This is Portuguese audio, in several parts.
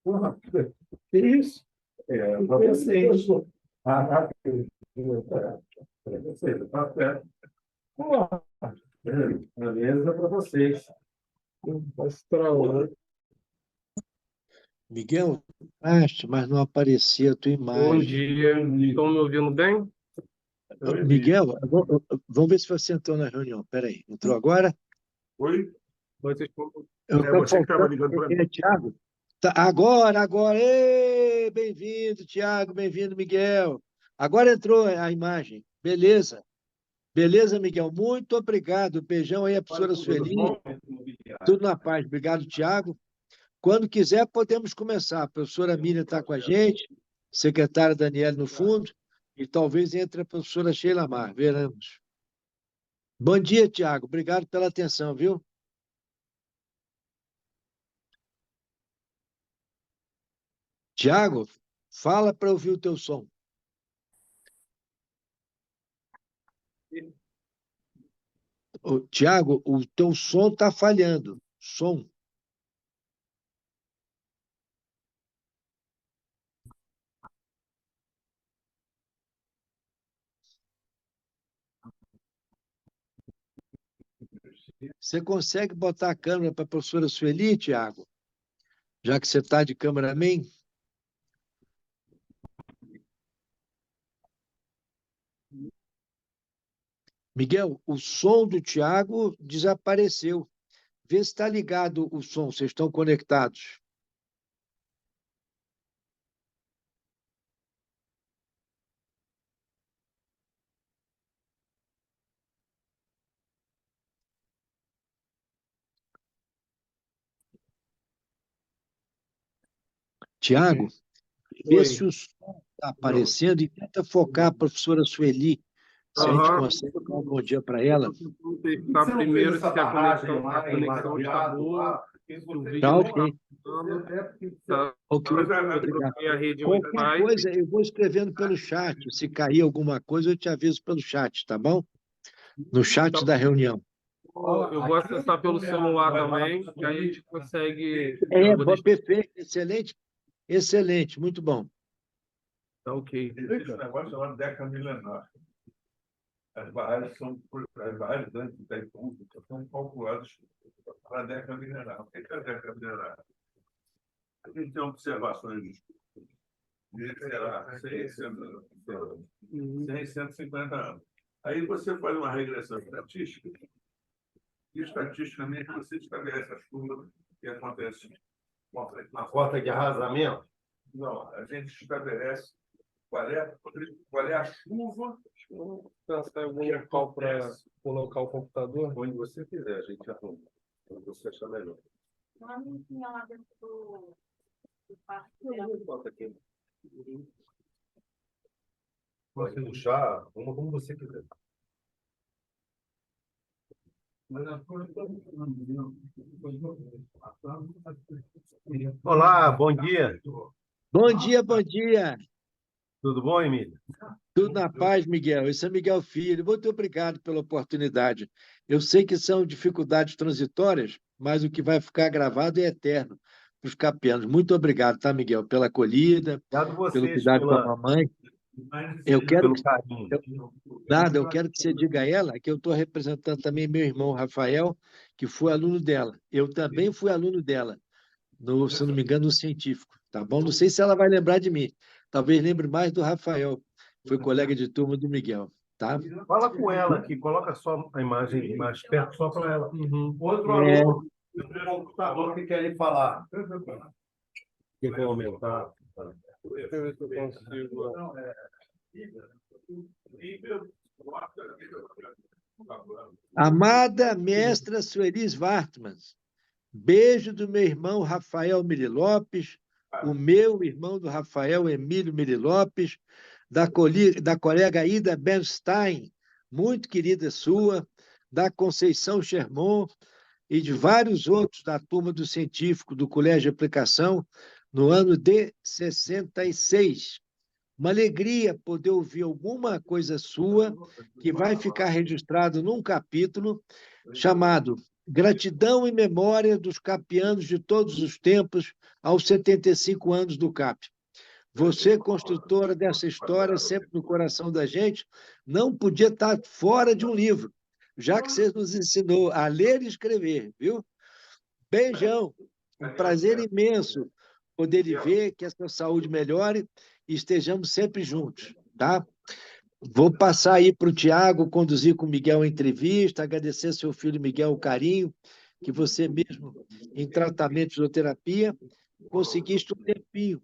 Porra, que isso? Para vocês. Ah, para vocês, tá certo. Porra, beleza para vocês. Miguel, mas não aparecia a tua Bom imagem. dia, estão me ouvindo bem? Miguel, vamos ver se você entrou na reunião. Peraí, entrou agora? Oi? Vocês Você que estava ligando para mim. Tiago? Tá, agora. Ê, bem-vindo, Tiago, bem-vindo, Miguel. Agora entrou a imagem. Beleza. Beleza, Miguel? Muito obrigado. Beijão aí, a professora Sueli. Tudo na paz. Obrigado, Tiago. Quando quiser, podemos começar. A professora Miriam está com a gente, secretária Daniela no fundo, e talvez entre a professora Sheila Mar. Veremos. Bom dia, Tiago. Obrigado pela atenção, viu? Tiago, fala para ouvir o teu som. Tiago, o teu som está falhando. Som. Você consegue botar a câmera para a professora Sueli, Tiago? Já que você está de cameraman? Miguel, o som do Tiago desapareceu. Vê se está ligado o som, vocês estão conectados. Tiago, vê se o som está aparecendo e tenta focar a professora Sueli, se a gente consegue dar um bom dia para ela. Vamos testar primeiro se a conexão está boa. Tá ok. Tá. Ok, obrigado. A rede Qualquer Wi-Fi. coisa, eu vou escrevendo pelo chat. Se cair alguma coisa, eu te aviso pelo chat, tá bom? No chat da reunião. Eu vou acessar pelo celular também, que aí a gente consegue. Perfeito, excelente, excelente, muito bom. Tá ok. Esse negócio chamado década milenar. As barragens antes da República são calculadas para a década milenar. O que é a década milenar? A gente tem observações de, sei lá, 150 anos. Aí você faz uma regressão estatística, e estatisticamente você estabelece as curvas que acontecem. Na rota de arrasamento? Não, a gente estabelece qual é a chuva. Vamos pensar em algum local para colocar o computador? Onde você quiser, a gente arruma. Onde você achar melhor. Não tinha lá dentro do parque. Não falta aqui. Pode puxar, uma como você quiser. Olá, bom dia. Bom dia, bom dia. Tudo bom, Emílio? Tudo na paz, Miguel. Esse é Miguel Filho. Muito obrigado pela oportunidade. Eu sei que são dificuldades transitórias, mas o que vai ficar gravado é eterno para os capianos. Muito obrigado, tá, Miguel, pela acolhida, Obrigado pelo vocês cuidado com a mamãe. Eu quero pelo carinho. eu quero que você diga a ela que eu estou representando também meu irmão Rafael, que foi aluno dela. Eu também fui aluno dela, se não me engano, no científico, tá bom? Não sei se ela vai lembrar de mim. Talvez lembre mais do Rafael, foi colega de turma do Miguel, tá? Fala com ela aqui, coloca só a imagem mais perto, só para ela. Outro É. aluno do computador que quer lhe falar. Quem quer aumentar? Deixa eu ver se eu consigo. Amada mestra Sueli Wartmann, beijo do meu irmão Rafael Miri Lopes, o meu irmão do Rafael Emílio Miri Lopes, da colega Ida Bernstein, muito querida sua, da Conceição Sherman e de vários outros da turma do científico do Colégio de Aplicação no ano de 66. Uma alegria poder ouvir alguma coisa sua que vai ficar registrado num capítulo chamado Gratidão e memória dos capianos de todos os tempos aos 75 anos do CAP. Você, construtora dessa história, sempre no coração da gente, não podia estar fora de um livro, já que você nos ensinou a ler e escrever, viu? Beijão, um prazer imenso poder lhe ver, que a sua saúde melhore e estejamos sempre juntos, tá? Vou passar aí para o Tiago conduzir com o Miguel a entrevista, agradecer ao seu filho Miguel o carinho, que você mesmo, em tratamento de fisioterapia, conseguiste um tempinho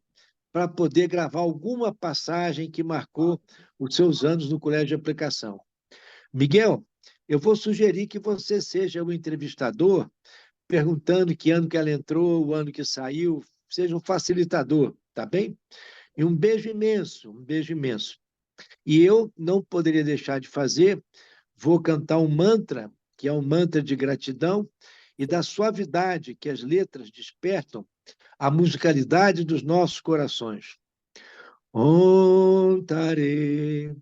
para poder gravar alguma passagem que marcou os seus anos no colégio de aplicação. Miguel, eu vou sugerir que você seja o entrevistador, perguntando que ano que ela entrou, o ano que saiu, seja um facilitador, tá bem? E um beijo imenso, um beijo imenso. E eu não poderia deixar de fazer, vou cantar um mantra, que é um mantra de gratidão, e da suavidade que as letras despertam a musicalidade dos nossos corações. Om Tare,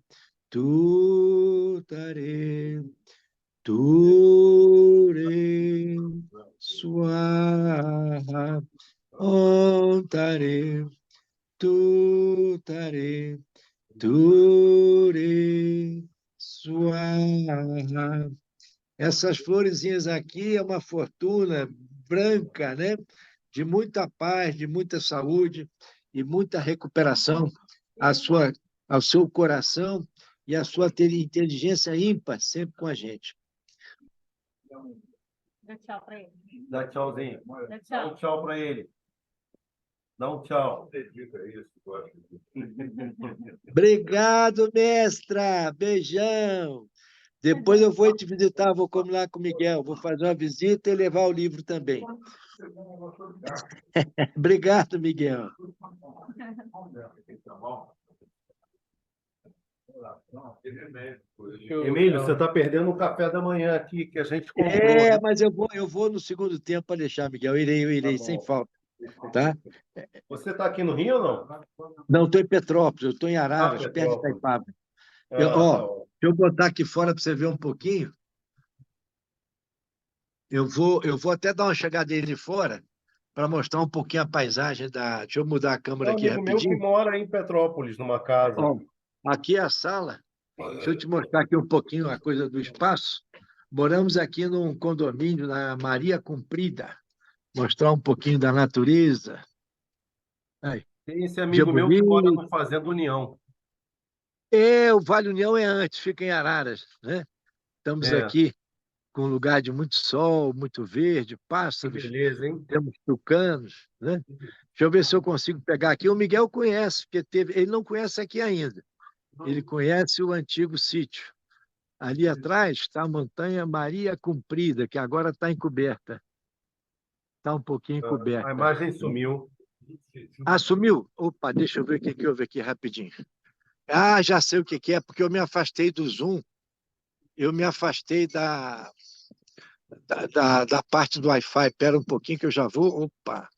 Tu Tare, Tu Re, Swaha, Om Tare, Tu Tare, Tu Re, Swaha. Essas florezinhas aqui é uma fortuna branca, né? De muita paz, de muita saúde e muita recuperação ao seu coração e à sua inteligência ímpar sempre com a gente. Dá tchau pra ele. Dá tchauzinho. Dá Dá tchau. um tchau para ele. Dá um tchau. Obrigado, mestra! Beijão! Depois eu vou te visitar, vou comer lá com o Miguel, vou fazer uma visita e levar o livro também. Obrigado, Miguel. Emílio, você está perdendo o café da manhã aqui que a gente comprou. É, mas eu vou no segundo tempo para deixar, Miguel. Eu irei, Tá sem bom. falta. Tá? Você está aqui no Rio ou não? Não, estou em Petrópolis, eu estou em Araras, perto de Petrópolis. Itaipava. Ah, Ó, tá bom. deixa eu botar aqui fora para você ver um pouquinho. Eu vou até dar uma chegadinha ali fora para mostrar um pouquinho a paisagem da. Deixa eu mudar a câmera Tem um aqui amigo meu que rapidinho. mora em Petrópolis, numa casa. Ó, aqui é a sala. Deixa eu te mostrar aqui um pouquinho a coisa do espaço. Moramos aqui num condomínio na Maria Comprida. Mostrar um pouquinho da natureza. Aí, Tem esse dia amigo meu que mora bonito. no Fazenda União. O Vale União é antes, fica em Araras, né? Estamos É, aqui com um lugar de muito sol, muito verde, que pássaros, beleza, hein? temos tucanos, né? Deixa eu ver se eu consigo pegar aqui. O Miguel conhece, porque ele não conhece aqui ainda. Ele conhece o antigo sítio. Ali atrás está a montanha Maria Comprida, que agora está encoberta. Está um pouquinho A encoberta. imagem sumiu. Ah, sumiu? Opa, deixa eu ver o que houve aqui rapidinho. Ah, já sei o que é, porque eu me afastei do Zoom. Eu me afastei da parte do Wi-Fi. Espera um pouquinho que eu já vou. Opa!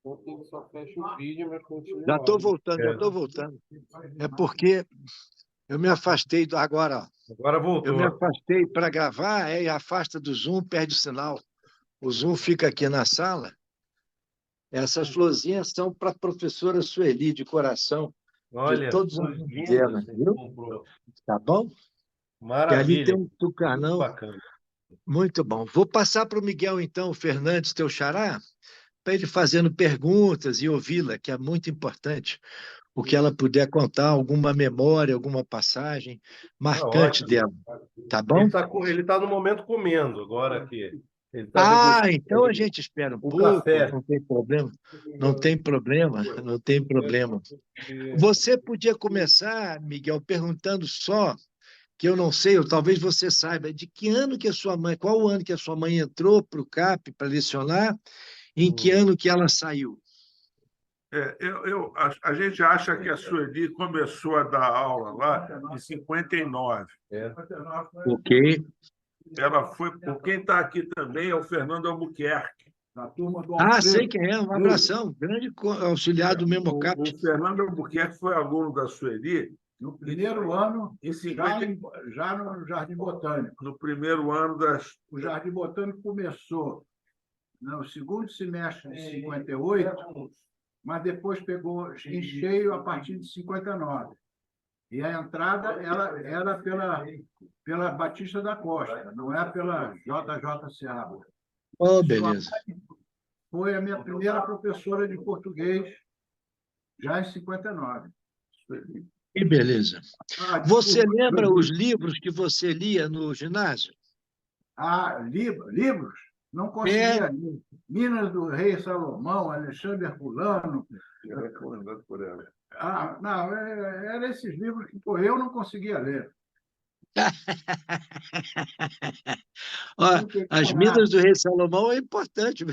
Ontem só fecha o vídeo, mas continua. Já estou voltando, já É. estou voltando. É porque eu me afastei agora, ó. Agora Eu me voltou. afastei para gravar, e afasta do Zoom, perde o sinal. O Zoom fica aqui na sala. Essas florzinhas são para a professora Sueli, de coração, de Olha, todos os alunos dela, lindas, viu? comprou. Tá bom? E ali tem Maravilha. um Muito tucanão. bacana. Muito bom. Vou passar para o Miguel, então, Fernandes, teu xará, para ele fazendo perguntas e ouvi-la, que é muito importante, o que ela puder contar, alguma memória, alguma passagem marcante ótimo. dela. Tá bom? Ele tá no momento comendo agora aqui. Ele está Então a gente espera um o pouco, café. não tem problema. Não tem problema, não tem problema. Você podia começar, Miguel, perguntando só, que eu não sei, ou talvez você saiba, de que ano que a sua mãe, qual o ano que a sua mãe entrou para o CAP para lecionar, e em que ano que ela saiu? A gente acha que a Sueli começou a dar aula lá em 59. Ok. Ela foi, por quem está aqui também é o Fernando Albuquerque, da turma do Sei quem é, um abração, grande auxiliar do mesmo CAP. O Fernando Albuquerque foi aluno da Sueli No primeiro ano, Em já, 50, já no Jardim Botânico. no primeiro ano das. O Jardim Botânico começou no segundo semestre de 58, mas depois pegou em cheio a partir de 59. E a entrada era pela Batista da Costa, não é pela JJ Seabra. Oh, beleza. Foi a minha primeira professora de português, já em 59. Que beleza. Ah, Você desculpa. lembra os livros que você lia no ginásio? Livros? Não conseguia ler. Minas do Rei Salomão, Alexandre Herculano. Eu recomendado por ela. Não, eram esses livros que eu não conseguia ler. Ó, as Minas do Rei Salomão é importante.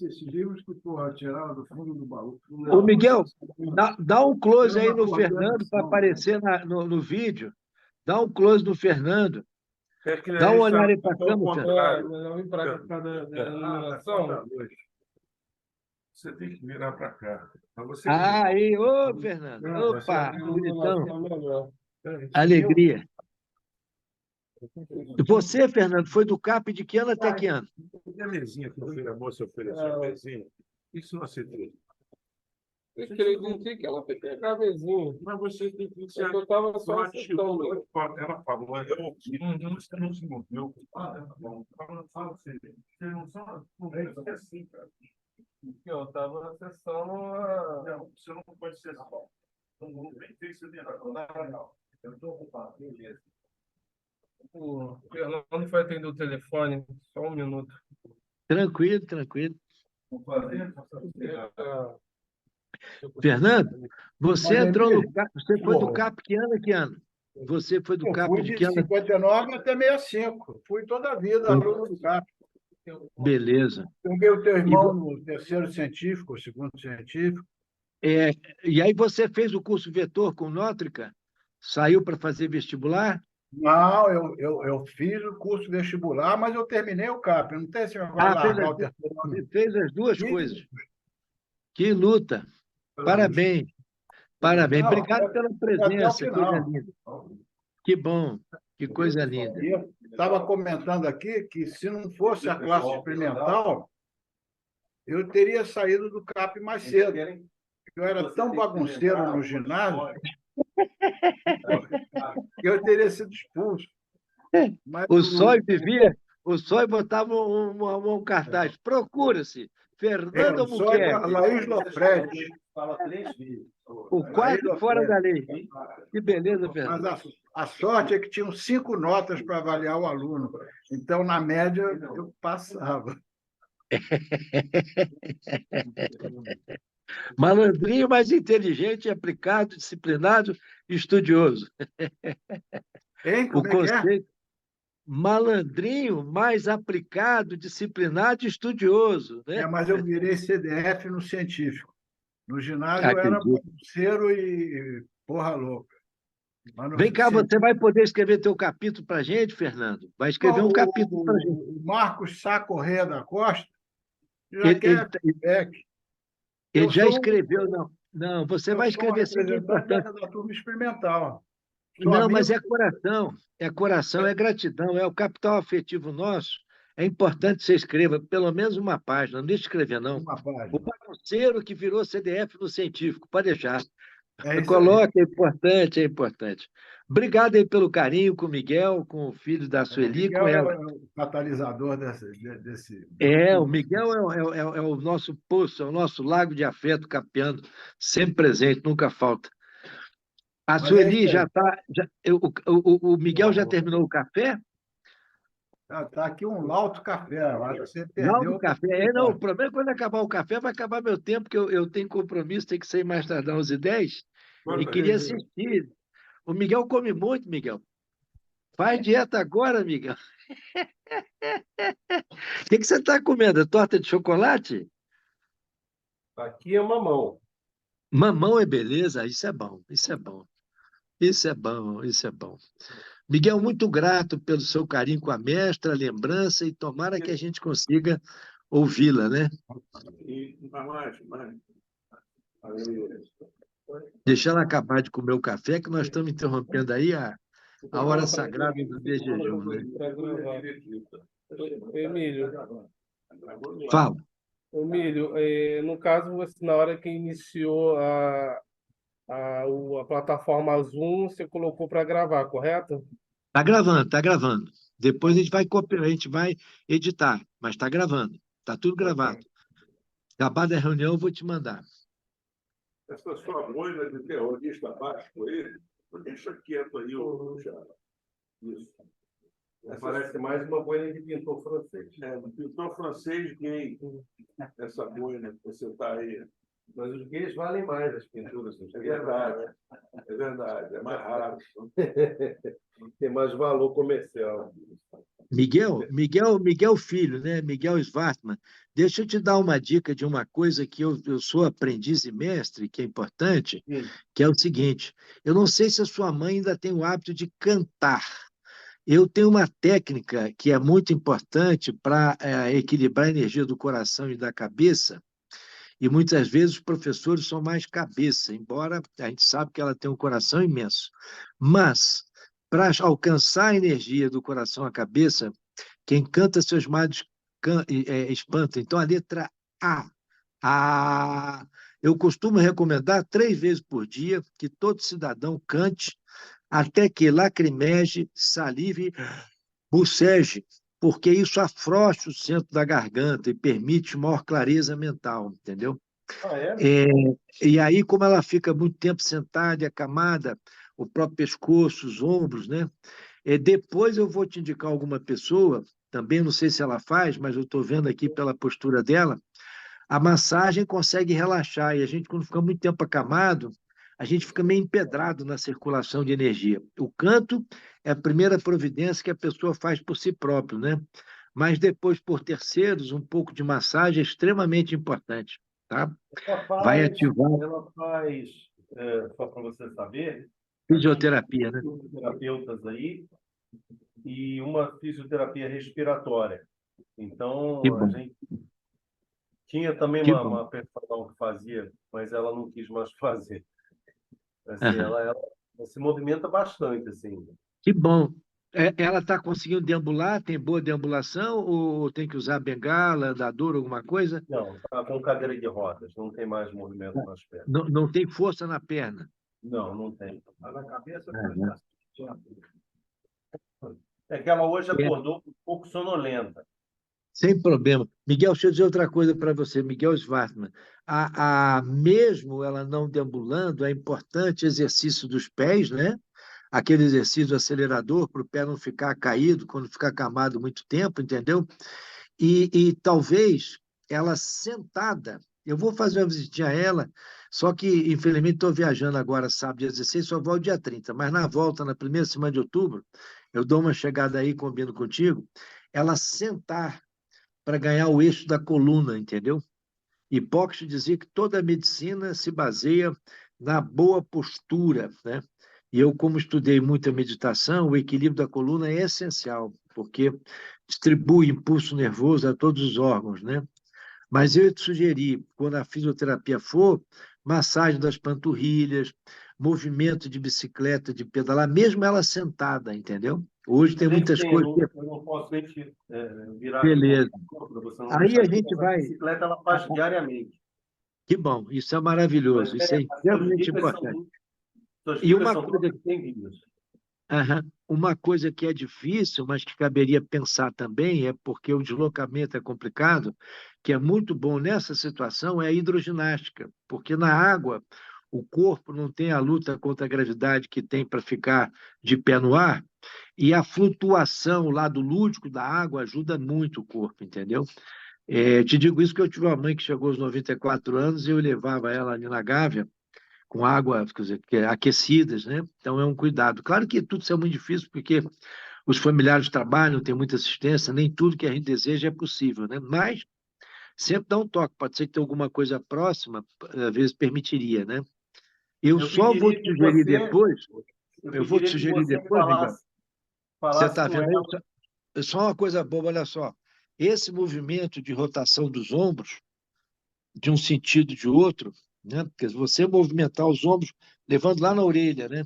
Esses livros que tirava do fundo do baú. Ô, Miguel, dá um close aí no Fernando para aparecer no vídeo. Dá um close no Fernando. Dá uma olhada aí para a câmera. Melhor vir para cá da iluminação. Você tem que virar para cá. Aí, ô, Fernando. Opa, bonitão. Melhor. Alegria. E você, Fernando, foi do CAP de que ano até que ano? E a mesinha que a moça ofereceu, a mesinha? Isso não aceitei. Eu acreditei que ela foi pegar a mesinha. Mas você tem que Eu estava só aceitando. Ela falou, eu ouvi, você não se moveu. Fala assim, você não sabe, não é assim, cara. Eu estava acessando Não, você não pode ser só. Não tem que ser não. Eu estou ocupado, beleza. o Fernando foi atender o telefone. Só um minuto. Tranquilo, tranquilo. Vou fazer. Fernando, você Mas, entrou Emílio, no CAP, você foi do CAP que ano a que ano? Você foi do Eu CAP fui de de que ano? 59 até 65. Fui toda a vida aluno do CAP. Beleza. Peguei o teu irmão no terceiro científico, segundo científico. E aí você fez o curso vetor com Nótrica? Saiu para fazer vestibular? Não, eu fiz o curso vestibular, mas eu terminei o CAP. Não tem esse negócio de Fez largar o as, terceiro ano. você fez as duas Sim. coisas. Que luta. Parabéns. Parabéns. Não, Obrigado pela até o presença. Coisa final. linda. Que bom. Que coisa linda. E eu estava comentando aqui que, se não fosse a classe experimental, eu teria saído do CAP mais cedo. Eu era tão bagunceiro no ginásio que eu teria sido expulso. Mas O Sói botava um cartaz. Procura-se. Fernando o só é Albuquerque. Laís Lofredi. O quase fora da lei. Que beleza, Fernando. Mas a sorte é que tinham 5 notas para avaliar o aluno. Então, na média, eu passava. Malandrinho, mais inteligente, aplicado, disciplinado, estudioso. Hein? O Como é que é? conceito malandrinho, mais aplicado, disciplinado e estudioso, né? Mas eu virei CDF no científico. No ginásio eu era Acredito. bagunceiro e porra louca. Mas no Vem cá, científico- você vai poder escrever teu capítulo para a gente, Fernando? Vai escrever um capítulo para a gente. O Marcos Sá Correia da Costa já Ele, quer ele, feedback. ele Eu já sou um- escreveu, não. Não, você Eu vai sou um escrever sim, que é representante importante. da turma experimental. Sou Não, amigo mas é coração, é gratidão, é o capital afetivo nosso. É importante que você escreva pelo menos uma página, não deixe de escrever, de não. uma O página. bagunceiro que virou CDF no científico, pode deixar. É isso aí. Coloque, é importante, é importante. Obrigado aí pelo carinho com o Miguel, com o filho da Sueli, Miguel com é ela. o catalisador desse. O Miguel é o nosso poço, é o nosso lago de afeto capeando, sempre presente, nunca falta. A Mas é Sueli isso aí. já está. O Miguel já terminou o café? Tá aqui um lauto café. Eu acho que você Não, perdeu. do café. Não, o problema é quando acabar o café, vai acabar meu tempo, porque eu tenho compromisso, tem que sair mais tardão 11h10, e queria assistir. O Miguel come muito, Miguel. Faz dieta agora, Miguel. O que você está comendo? Torta de chocolate? Aqui é mamão. Mamão é beleza? Isso é bom, isso é bom. Isso é bom, isso é bom. Miguel, muito grato pelo seu carinho com a mestra, a lembrança, e tomara que a gente consiga ouvi-la, né? E mais. Deixa ela acabar de comer o café, que nós estamos interrompendo aí a hora sagrada do jejum, né? Pra gravar. Emílio, Fala. Emílio, no caso, você, na hora que iniciou a plataforma Zoom, você colocou para gravar, correto? Tá gravando, tá gravando. Depois a gente vai editar, mas tá gravando. Tá tudo gravado. Acabar da reunião, eu vou te mandar. Essa sua boina de terrorista baixo ele, deixa quieto aí, ô Thiago. Isso. Parece mais uma boina de pintor francês. Um pintor francês gay. Essa boina que você está aí. Mas os gays valem mais as pinturas. É verdade. É verdade. É mais raro. Tem mais valor comercial. Miguel Filho, né? Miguel Svartman. Deixa eu te dar uma dica de uma coisa que eu sou aprendiz e mestre, que é importante, Sim. que é o seguinte: eu não sei se a sua mãe ainda tem o hábito de cantar. Eu tenho uma técnica que é muito importante para equilibrar a energia do coração e da cabeça, e muitas vezes os professores são mais cabeça, embora a gente sabe que ela tem um coração imenso. Mas, para alcançar a energia do coração à cabeça, quem canta seus males espanta. Então, a letra A. A. Eu costumo recomendar 3 vezes por dia que todo cidadão cante até que lacrimeje, salive, boceje, porque isso afrouxa o centro da garganta e permite maior clareza mental, entendeu? Ah, é? E aí, como ela fica muito tempo sentada e acamada, o próprio pescoço, os ombros, né? Depois eu vou te indicar alguma pessoa, também não sei se ela faz, mas eu estou vendo aqui pela postura dela, a massagem consegue relaxar, e a gente, quando fica muito tempo acamado, a gente fica meio empedrado na circulação de energia. O canto é a primeira providência que a pessoa faz por si próprio, né? Mas depois, por terceiros, um pouco de massagem é extremamente importante, tá? Vai ativar Ela faz, só para você saber, fisioterapia, né? fisioterapeutas aí, e uma fisioterapia respiratória. Que Então, a bom, gente tinha também que uma, bom. uma personal que fazia, mas ela não quis mais fazer. Assim, Aham. ela se movimenta bastante, assim. Que bom. Ela está conseguindo deambular? Tem boa deambulação ou tem que usar bengala, andador, alguma coisa? Não, está com cadeira de rodas, não tem mais movimento nas pernas. Não, não tem força na perna. Não, não tem. Mas na cabeça, Aham. é que ela hoje É, acordou um pouco sonolenta. sem problema. Miguel, deixa eu dizer outra coisa para você, Miguel Svartman. Mesmo ela não deambulando, é importante exercício dos pés, né? Aquele exercício acelerador para o pé não ficar caído quando ficar acamado muito tempo, entendeu? E talvez ela sentada, eu vou fazer uma visitinha a ela, só que, infelizmente, estou viajando agora, sábado, dia 16, só volto dia 30, mas na volta, na primeira semana de outubro, eu dou uma chegada aí, combino contigo, ela sentar para ganhar o eixo da coluna, entendeu? Hipócrates dizia que toda a medicina se baseia na boa postura, né? E eu, como estudei muita meditação, o equilíbrio da coluna é essencial, porque distribui impulso nervoso a todos os órgãos, né? Mas eu ia te sugerir, quando a fisioterapia for, massagem das panturrilhas, movimento de bicicleta, de pedalar, mesmo ela sentada, entendeu? Hoje tem Mas muitas enfim, coisas. eu não posso nem te virar de Beleza. para você não Aí deixar a de gente essa vai. bicicleta, ela faz diariamente. Que bom, isso é Mas maravilhoso, isso é as suas extremamente dicas são importante. suas E dicas uma são coisa, todas bem-vindas. uma coisa que é difícil, mas que caberia pensar também, é porque o deslocamento é complicado, que é muito bom nessa situação, é a hidroginástica, porque na água o corpo não tem a luta contra a gravidade que tem para ficar de pé no ar, e a flutuação, o lado lúdico da água ajuda muito o corpo, entendeu? Te digo isso que eu tive uma mãe que chegou aos 94 anos e eu levava ela ali na Gávea, com água, quer dizer, aquecidas, né? Então é um cuidado. Claro que tudo isso é muito difícil, porque os familiares trabalham, tem muita assistência, nem tudo que a gente deseja é possível, né? Mas sempre dá um toque, pode ser que tenha alguma coisa próxima, às vezes permitiria, né? Eu Eu só vou pediria te que sugerir você, depois, eu eu vou te pediria que sugerir você depois, Miguel, você falasse está com vendo aí? ela. Só uma coisa boa, olha só, esse movimento de rotação dos ombros, de um sentido e de outro, né? Porque se você movimentar os ombros, levando lá na orelha, né?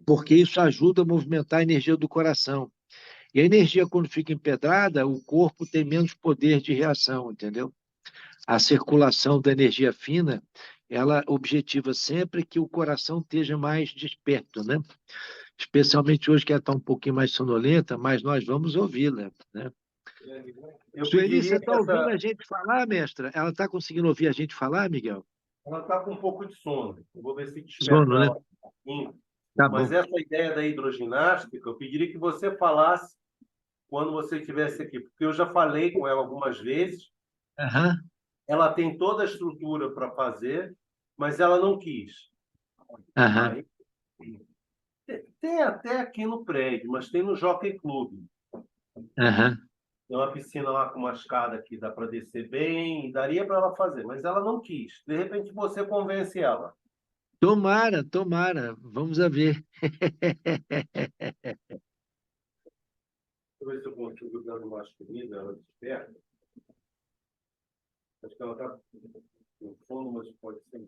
Porque isso ajuda a movimentar a energia do coração. E a energia, quando fica empedrada, o corpo tem menos poder de reação, entendeu? A circulação da energia fina, ela objetiva sempre que o coração esteja mais desperto, né? Especialmente hoje que ela está um pouquinho mais sonolenta, mas nós vamos ouvi-la, né? Eu Sueli, você pediria que está ouvindo essa. a gente falar, mestra? Ela está conseguindo ouvir a gente falar, Miguel? Ela está com um pouco de sono. Eu vou ver se desperto Sono, né? ela um pouquinho. Tá Mas bom. essa ideia da hidroginástica, eu pediria que você falasse quando você estivesse aqui, porque eu já falei com ela algumas vezes. Aham, Ela tem toda a estrutura para fazer, mas ela não quis. aham, Aí, tem até aqui no prédio, mas tem no Jockey Club. aham. Tem uma piscina lá com uma escada que dá para descer bem, daria para ela fazer, mas ela não quis. De repente você convence ela. Tomara, tomara. Vamos a ver. Deixa eu ver se eu consigo dando mais comida, ela desperta. Acho que ela está no sono, mas pode ser.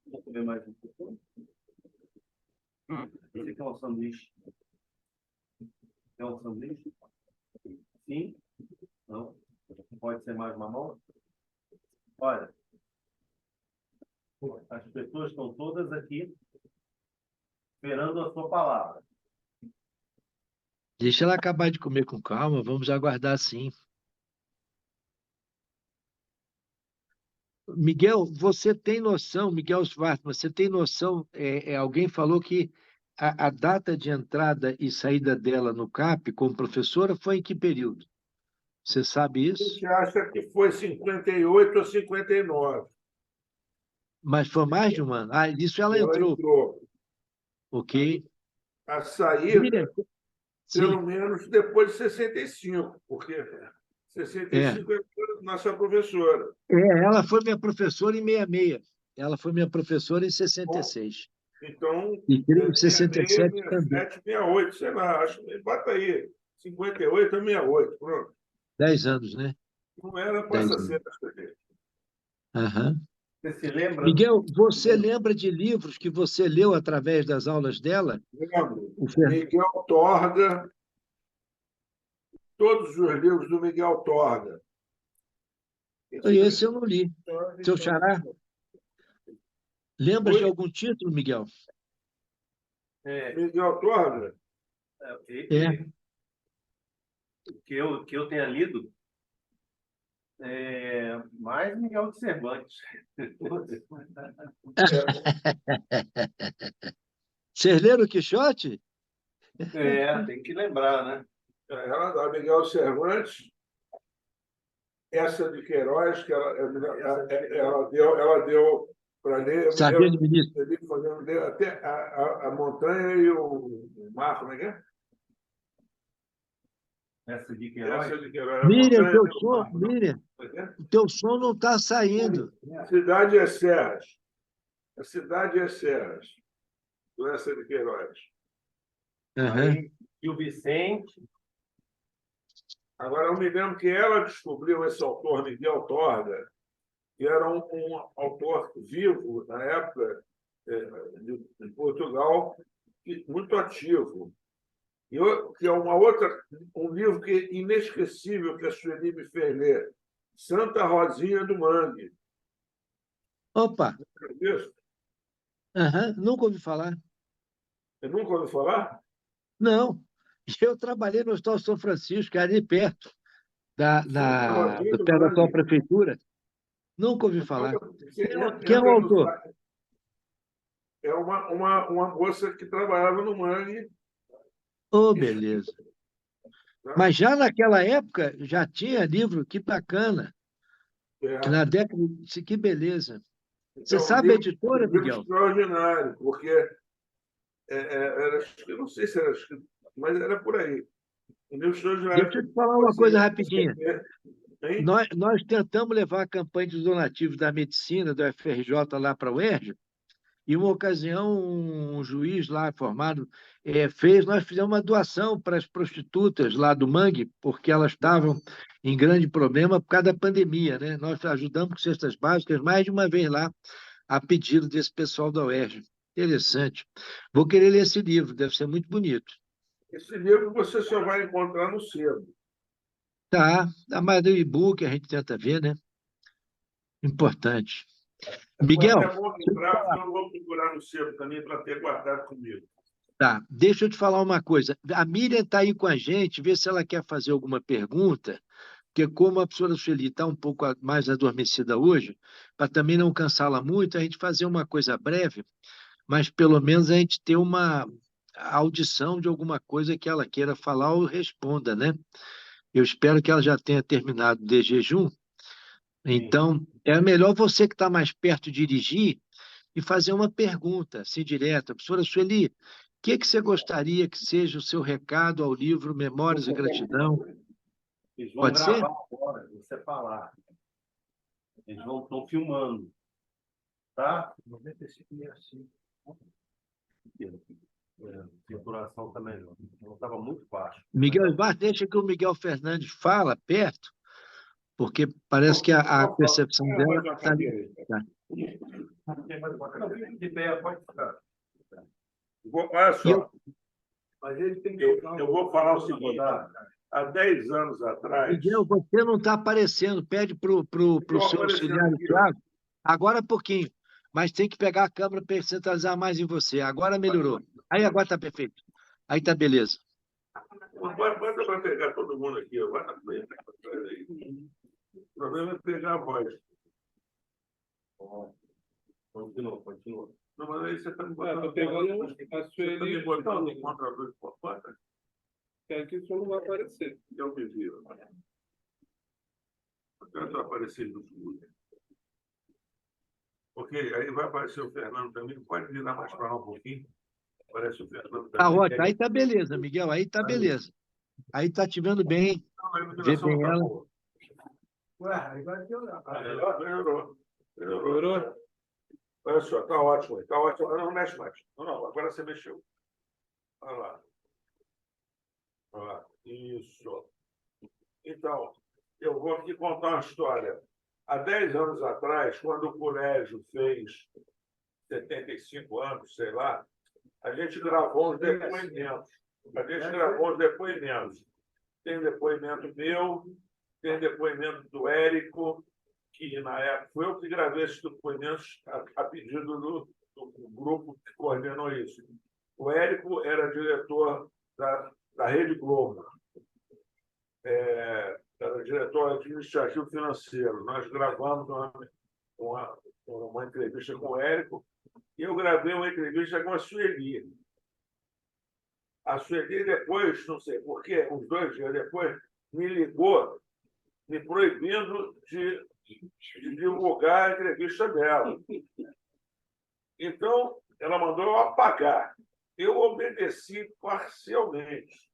Vou comer mais um pouquinho. Esse aqui é um sanduíche. É um sanduíche? Sim? Não? Pode ser mais mamão? Olha, as pessoas estão todas aqui esperando a sua palavra. Deixa ela acabar de comer com calma, vamos aguardar sim. Miguel, você tem noção, Miguel Schwartzman, você tem noção, alguém falou que a data de entrada e saída dela no CAP como professora foi em que período? Você sabe A isso? gente acha que foi 58 ou 59. Mas foi mais de um ano. Ah, isso ela Ela entrou. entrou. Ok. A Miriam, saída, pelo sim, menos depois de 65, porque é. 65 é nossa professora. Ela foi minha professora em 66. Ela foi minha professora em 66. Então, E creio em 66, 67 também. 67, 68, sei lá, acho que bota aí. 58 a 68, pronto. 10 anos, né? Não era 10 passa a anos. ser essa aqui. Aham. Você se lembra? Miguel, você lembra de livros que você leu através das aulas dela? Lembro, O Fer... Miguel Torga, todos os livros do Miguel Torga. Esse eu não li. Seu Xará, lembra de Oi, algum título, Miguel? É, Miguel Torga? É. que eu tenha lido, mais Miguel de Cervantes. Vocês leram o Quixote? Tem que lembrar, né? Ela, a Miguel Cervantes, essa de Queiroz, que ela deu para ler, eu me Sargento de lembro, Ministro. eu li fazendo ler até a montanha e o mar, como é que é? Essa de Queiroz. Essa de Queiroz, a Miriam, montanha teu e o som, mar. Miriam, Como é que é? o teu som não está saindo. Cidade é Serras. A cidade é Serras, do essa de Queiroz. Aham. Aí, e o Vicente. Agora, eu me lembro que ela descobriu esse autor, Miguel Torga, que era um autor vivo na época de Portugal, muito ativo. Que é um livro que é inesquecível que a Sueli me fez ler, Santa Rosinha do Mangue. Opa, Isso? aham, nunca ouvi falar. Você nunca ouviu falar? Não, eu trabalhei no Hospital São Francisco, que é ali perto, Santa Rosinha do do pé da tua Mangue. prefeitura. Nunca ouvi Então, falar. você Quem é o entra no autor? site. É uma moça que trabalhava no Mangue. Oh, beleza. Mas já naquela época já tinha livro, que bacana. Na década de... Que beleza. Você É sabe a um editora, livro Miguel? extraordinário, porque eu não sei se era escrito, mas era por aí. Um livro extraordinário. Deixa eu te falar uma coisa rapidinha. Hein? Nós tentamos levar a campanha de donativos da medicina, do FRJ, lá para o UERJ, e uma ocasião um juiz lá formado nós fizemos uma doação para as prostitutas lá do Mangue, porque elas estavam em grande problema por causa da pandemia, né? Nós ajudamos com cestas básicas mais de uma vez lá, a pedido desse pessoal da UERJ. Interessante. Vou querer ler esse livro, deve ser muito bonito. Esse livro você só vai encontrar no sebo. Tá, mas do e-book a gente tenta ver, né? Importante. Miguel, É bom lembrar, porque eu vou procurar no sebo também para ter guardado comigo. tá, deixa eu te falar uma coisa. A Miriam está aí com a gente, vê se ela quer fazer alguma pergunta, porque como a professora Sueli está um pouco mais adormecida hoje, para também não cansá-la muito, a gente fazer uma coisa breve, mas pelo menos a gente ter uma audição de alguma coisa que ela queira falar ou responda, né? Eu espero que ela já tenha terminado de jejum. Então, é melhor você que está mais perto dirigir e fazer uma pergunta, assim, direta. Professora Sueli, o que você gostaria que seja o seu recado ao livro Memórias e Gratidão? Eles vão Pode ser? gravar agora, você falar. Eles estão filmando. Tá? 95,5. Saturação também não estava muito baixo. Miguel Ibar, deixa que o Miguel Fernandes fala perto, porque parece que a percepção dela está ali. Tá. De pé, pode ficar. Olha só, Mas ele tem que. eu vou falar o seguinte: há 10 anos atrás. Miguel, você não está aparecendo. Pede para o seu auxiliar, Thiago. Agora pouquinho. Mas tem que pegar a câmera para centralizar mais em você. Agora melhorou. Aí agora está perfeito. Aí está beleza. Bota para pegar todo mundo aqui. O problema é pegar a voz. Continua. Não, mas aí você está me Tô pegando a Sueli. botando contra a luz por fora. Que aqui isso não vai aparecer. Eu me viro. Eu quero aparecer no escuro. Ok, aí vai aparecer o Fernando também. Pode virar mais para lá um pouquinho. Aparece o Fernando também. Tá ótimo. Aí tá beleza, Miguel. Aí tá beleza. Aí tá te vendo bem. Não, a Vê iluminação bem não tá ela. boa. Ué, aí vai piorar. Melhorou. Melhorou? Olha só, tá ótimo aí. Tá ótimo. Não mexe mais. Não, agora você mexeu. Olha lá. Olha lá. Isso. Então, eu vou aqui contar uma história. Há 10 anos atrás, quando o colégio fez 75 anos, sei lá, a gente gravou uns depoimentos. Tem depoimento meu, tem depoimento do Érico, que na época foi eu que gravei esses depoimentos a pedido do grupo que coordenou isso. O Érico era diretor da Rede Globo. Era diretor administrativo financeiro. Nós gravamos uma entrevista com o Érico e eu gravei uma entrevista com a Sueli. A Sueli depois, não sei por quê, uns 2 dias depois, me ligou me proibindo de divulgar a entrevista dela. Então, ela mandou eu apagar. Eu obedeci parcialmente.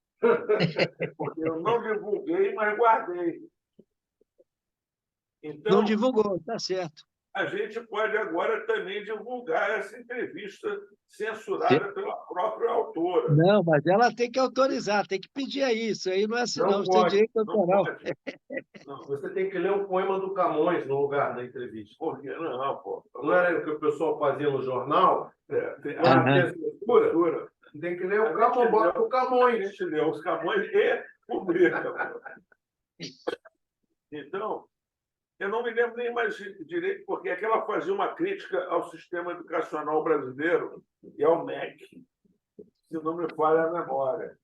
Porque eu não divulguei, mas guardei. Então, Não divulgou, tá certo. a gente pode agora também divulgar essa entrevista censurada pela própria autora. Não, mas ela tem que autorizar, tem que pedir aí. Isso aí não é assim, não. Você tem direito autoral. Não, você tem que ler o poema do Camões no lugar da entrevista. Por que não, pô? Não era o que o pessoal fazia no jornal? Tem Aham. censura. Tem que ler o Camões. O A Camões. gente leu os Camões e publica. Então, eu não me lembro nem mais direito, porque é que ela fazia uma crítica ao sistema educacional brasileiro e ao MEC, se não me falha a memória.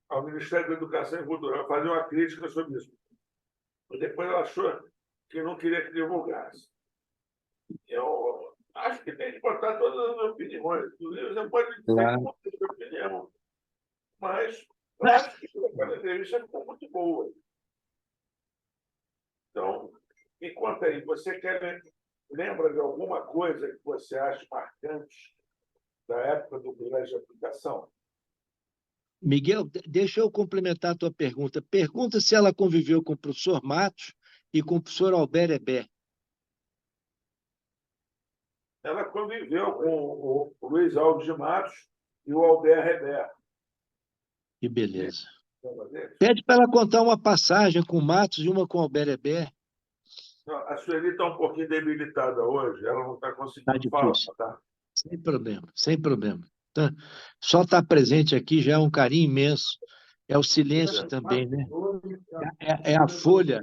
Ao Ministério da Educação e Cultura, ela fazia uma crítica sobre isso. E depois ela achou que não queria que divulgasse. Eu acho que tem que botar todas as opiniões. Você pode dizer que não tem sua opinião, mas eu acho que aquela entrevista ficou muito boa. Então, me conta aí, você lembra de alguma coisa que você acha marcante da época do colégio de aplicação? Miguel, deixa eu complementar a tua pergunta. Pergunta se ela conviveu com o professor Matos e com o professor Albert Hébert. Ela conviveu com o Luiz Alves de Matos e o Albert Hébert. Que beleza. Pede para ela contar uma passagem com o Matos e uma com o Alberebé. Não, a Sueli está um pouquinho debilitada hoje, ela não está Tá conseguindo falar, difícil. tá? Sem problema, sem problema. Tá? Só estar presente aqui já é um carinho imenso. É o silêncio também, né? É a folha.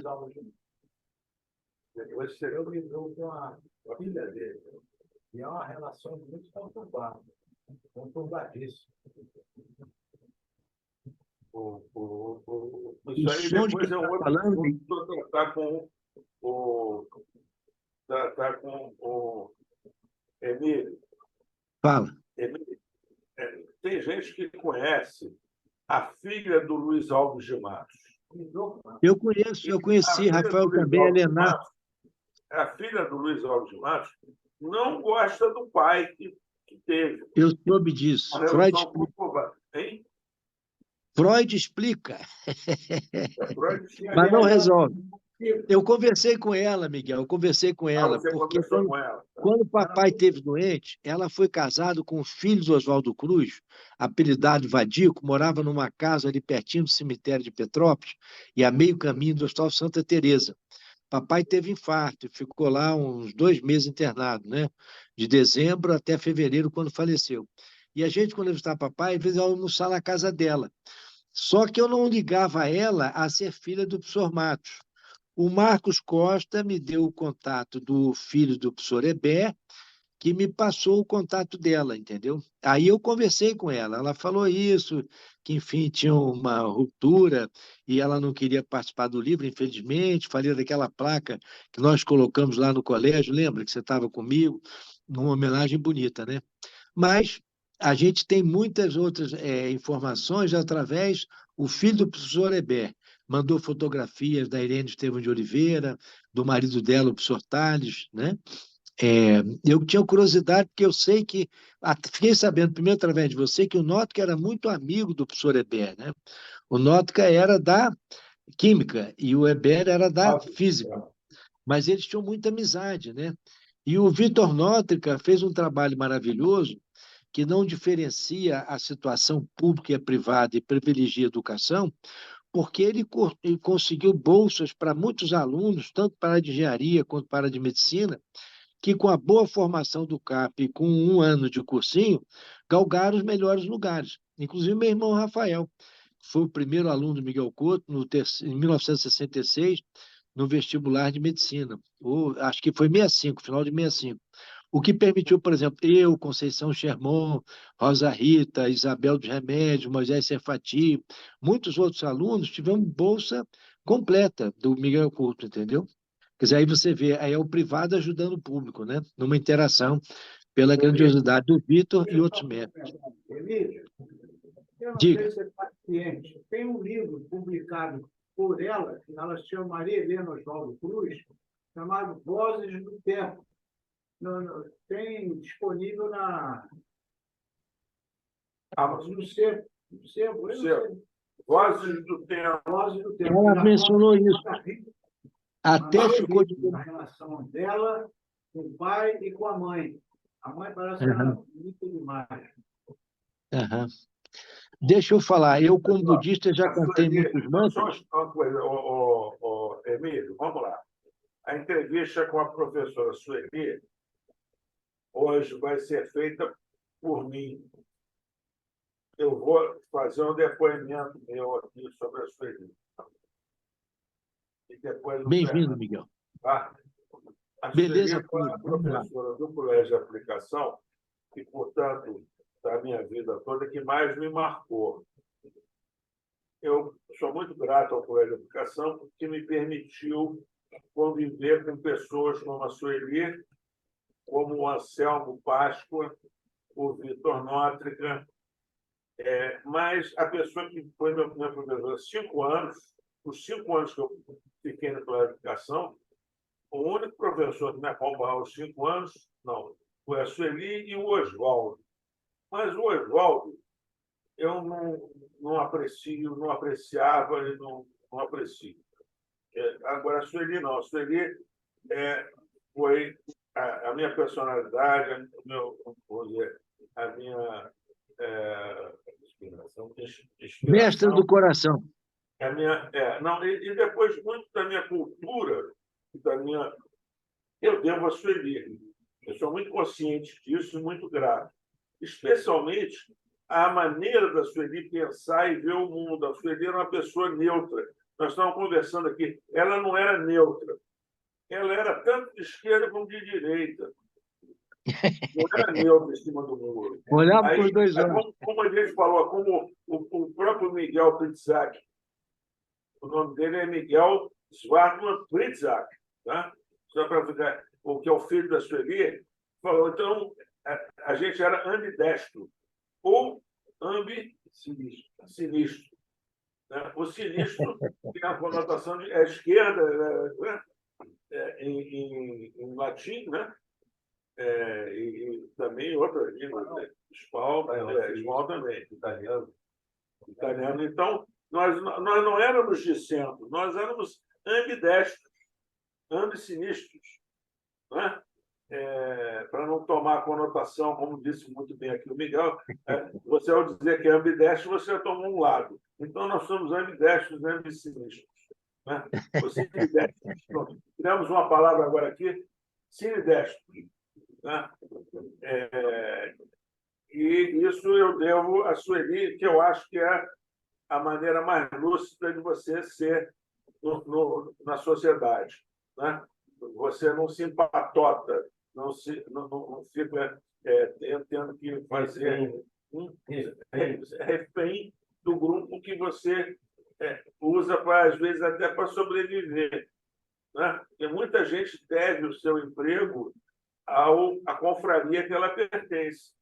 Hoje você- Eu lido com a filha dele. E é uma relação muito conturbada. Conturbadíssima. O Isso aí som de depois quem é um está outro falando, assunto tratar com o, tratar com o Emílio. fala. Emílio, tem gente que conhece a filha do Luiz Alves de Matos. Eu conheço, eu A conheci, filha Rafael do Luiz também, Alves de Helena. Matos, a filha do Luiz Alves de Matos não gosta do pai que teve. Eu soube disso. Uma relação conturbada. Hein? Freud explica, Freud mas não resolve. Eu conversei com ela, Miguel, eu conversei com ela, você porque conversou com ela. quando o papai teve doente, ela foi casada com o filho do Oswaldo Cruz, apelidado Vadico, morava numa casa ali pertinho do cemitério de Petrópolis, e a meio caminho do Hospital Santa Teresa. Papai teve infarto e ficou lá uns 2 meses internado, né? De dezembro até fevereiro, quando faleceu. E a gente, quando visitava papai, às vezes ia almoçar na casa dela. Só que eu não ligava ela a ser filha do professor Matos. O Marcos Costa me deu o contato do filho do professor Eber, que me passou o contato dela, entendeu? Aí eu conversei com ela, ela falou isso, que enfim tinha uma ruptura e ela não queria participar do livro, infelizmente. Falei daquela placa que nós colocamos lá no colégio, lembra que você estava comigo? Uma homenagem bonita, né? Mas a gente tem muitas outras informações através o filho do professor Eber mandou fotografias da Irene Estevam de Oliveira, do marido dela, o professor Tales, né? Eu tinha curiosidade, porque eu sei que, fiquei sabendo primeiro através de você, que o Nótica era muito amigo do professor Eber, né? O Nótica era da química e o Eber era da física, mas eles tinham muita amizade, né? E o Vitor Nótica fez um trabalho maravilhoso que não diferencia a situação pública e a privada e privilegia a educação, porque ele conseguiu bolsas para muitos alunos, tanto para a área de engenharia quanto para a área de medicina, que com a boa formação do CAP e com 1 ano de cursinho, galgaram os melhores lugares. Inclusive meu irmão Rafael, foi o primeiro aluno do Miguel Couto, em 1966, no vestibular de medicina. Ou, acho que foi 65, final de 65. O que permitiu, por exemplo, eu, Conceição Sherman, Rosa Rita, Isabel dos Remédios, Moisés Serfati, muitos outros alunos tivemos bolsa completa do Miguel Couto, entendeu? Quer dizer, aí você vê, aí é o privado ajudando o público, né? Numa interação pela grandiosidade do Vitor e outros médicos. Emílio, eu não Diga. sei se é paciente. Tem um livro publicado por ela, que ela se chama Maria Helena Oswaldo Cruz, chamado Vozes do Tempo. Tem disponível no sebo. Vozes do Tempo. Vozes do Tempo. Ela mencionou isso. Até Uma ficou de... a relação dela com o pai e com a mãe. A mãe parece Uhum. muito demais. Uhum. Deixa eu falar, eu como budista já contei muitos Só mantras. uma coisa, Emílio, vamos lá. A entrevista com a professora Sueli hoje vai ser feita por mim. Eu vou fazer um depoimento meu aqui sobre a Sueli. E depois o Bem-vindo, Fernando. Miguel. Tá? A Beleza Sueli foi a pura. Vamos lá. professora do Colégio de Aplicação e, portanto, da minha vida toda, que mais me marcou. Eu sou muito grato ao Colégio de Aplicação porque me permitiu conviver com pessoas como a Sueli, como o Anselmo Páscoa, o Vitor Nótrica, mas a pessoa que foi meu professor há 5 anos, os 5 anos que eu fiquei no Colégio de Aplicação, o único professor que me acompanhou aos 5 anos, não, foi a Sueli e o Oswaldo. Mas o Oswaldo, eu não aprecio, não apreciava e não aprecio. Agora, a Sueli não. A Sueli foi a minha personalidade, vamos dizer, a minha Mestre do coração. Não, e depois, muito da minha cultura, eu devo a Sueli. Eu sou muito consciente disso e muito grato. Especialmente a maneira da Sueli pensar e ver o mundo. A Sueli era uma pessoa neutra. Nós estávamos conversando aqui. Ela não era neutra. Ela era tanto de esquerda como de direita. Não era neutra em cima do muro. Olhava para os dois olhos. Como a gente falou, como o próprio Miguel Pritzak, o nome dele é Miguel Zwartman Pritzak, tá? Só para ficar, o que é o filho da Sueli, falou, então, a gente era ambidestro, ou sinistro. Né? O sinistro tem a conotação de esquerda, né? Em latim, né? E também outra língua, né? Espanhol também. Italiano. Então, nós não éramos de centro, nós éramos ambidestros, ambissinistros, né? Para não tomar a conotação, como disse muito bem aqui o Miguel, você, ao dizer que é ambidestro, você toma um lado. Então, nós somos ambidestros, ambissinistros. Né? Os sinidestros. Tivemos uma palavra agora aqui, sinidestros. Né? E isso eu devo a Sueli, que eu acho que é a maneira mais lúcida de você ser na sociedade. Né? Você não se empatota, não fica tendo que fazer refém do grupo que você usa, às vezes, até para sobreviver. Né? Porque muita gente deve o seu emprego à confraria que ela pertence.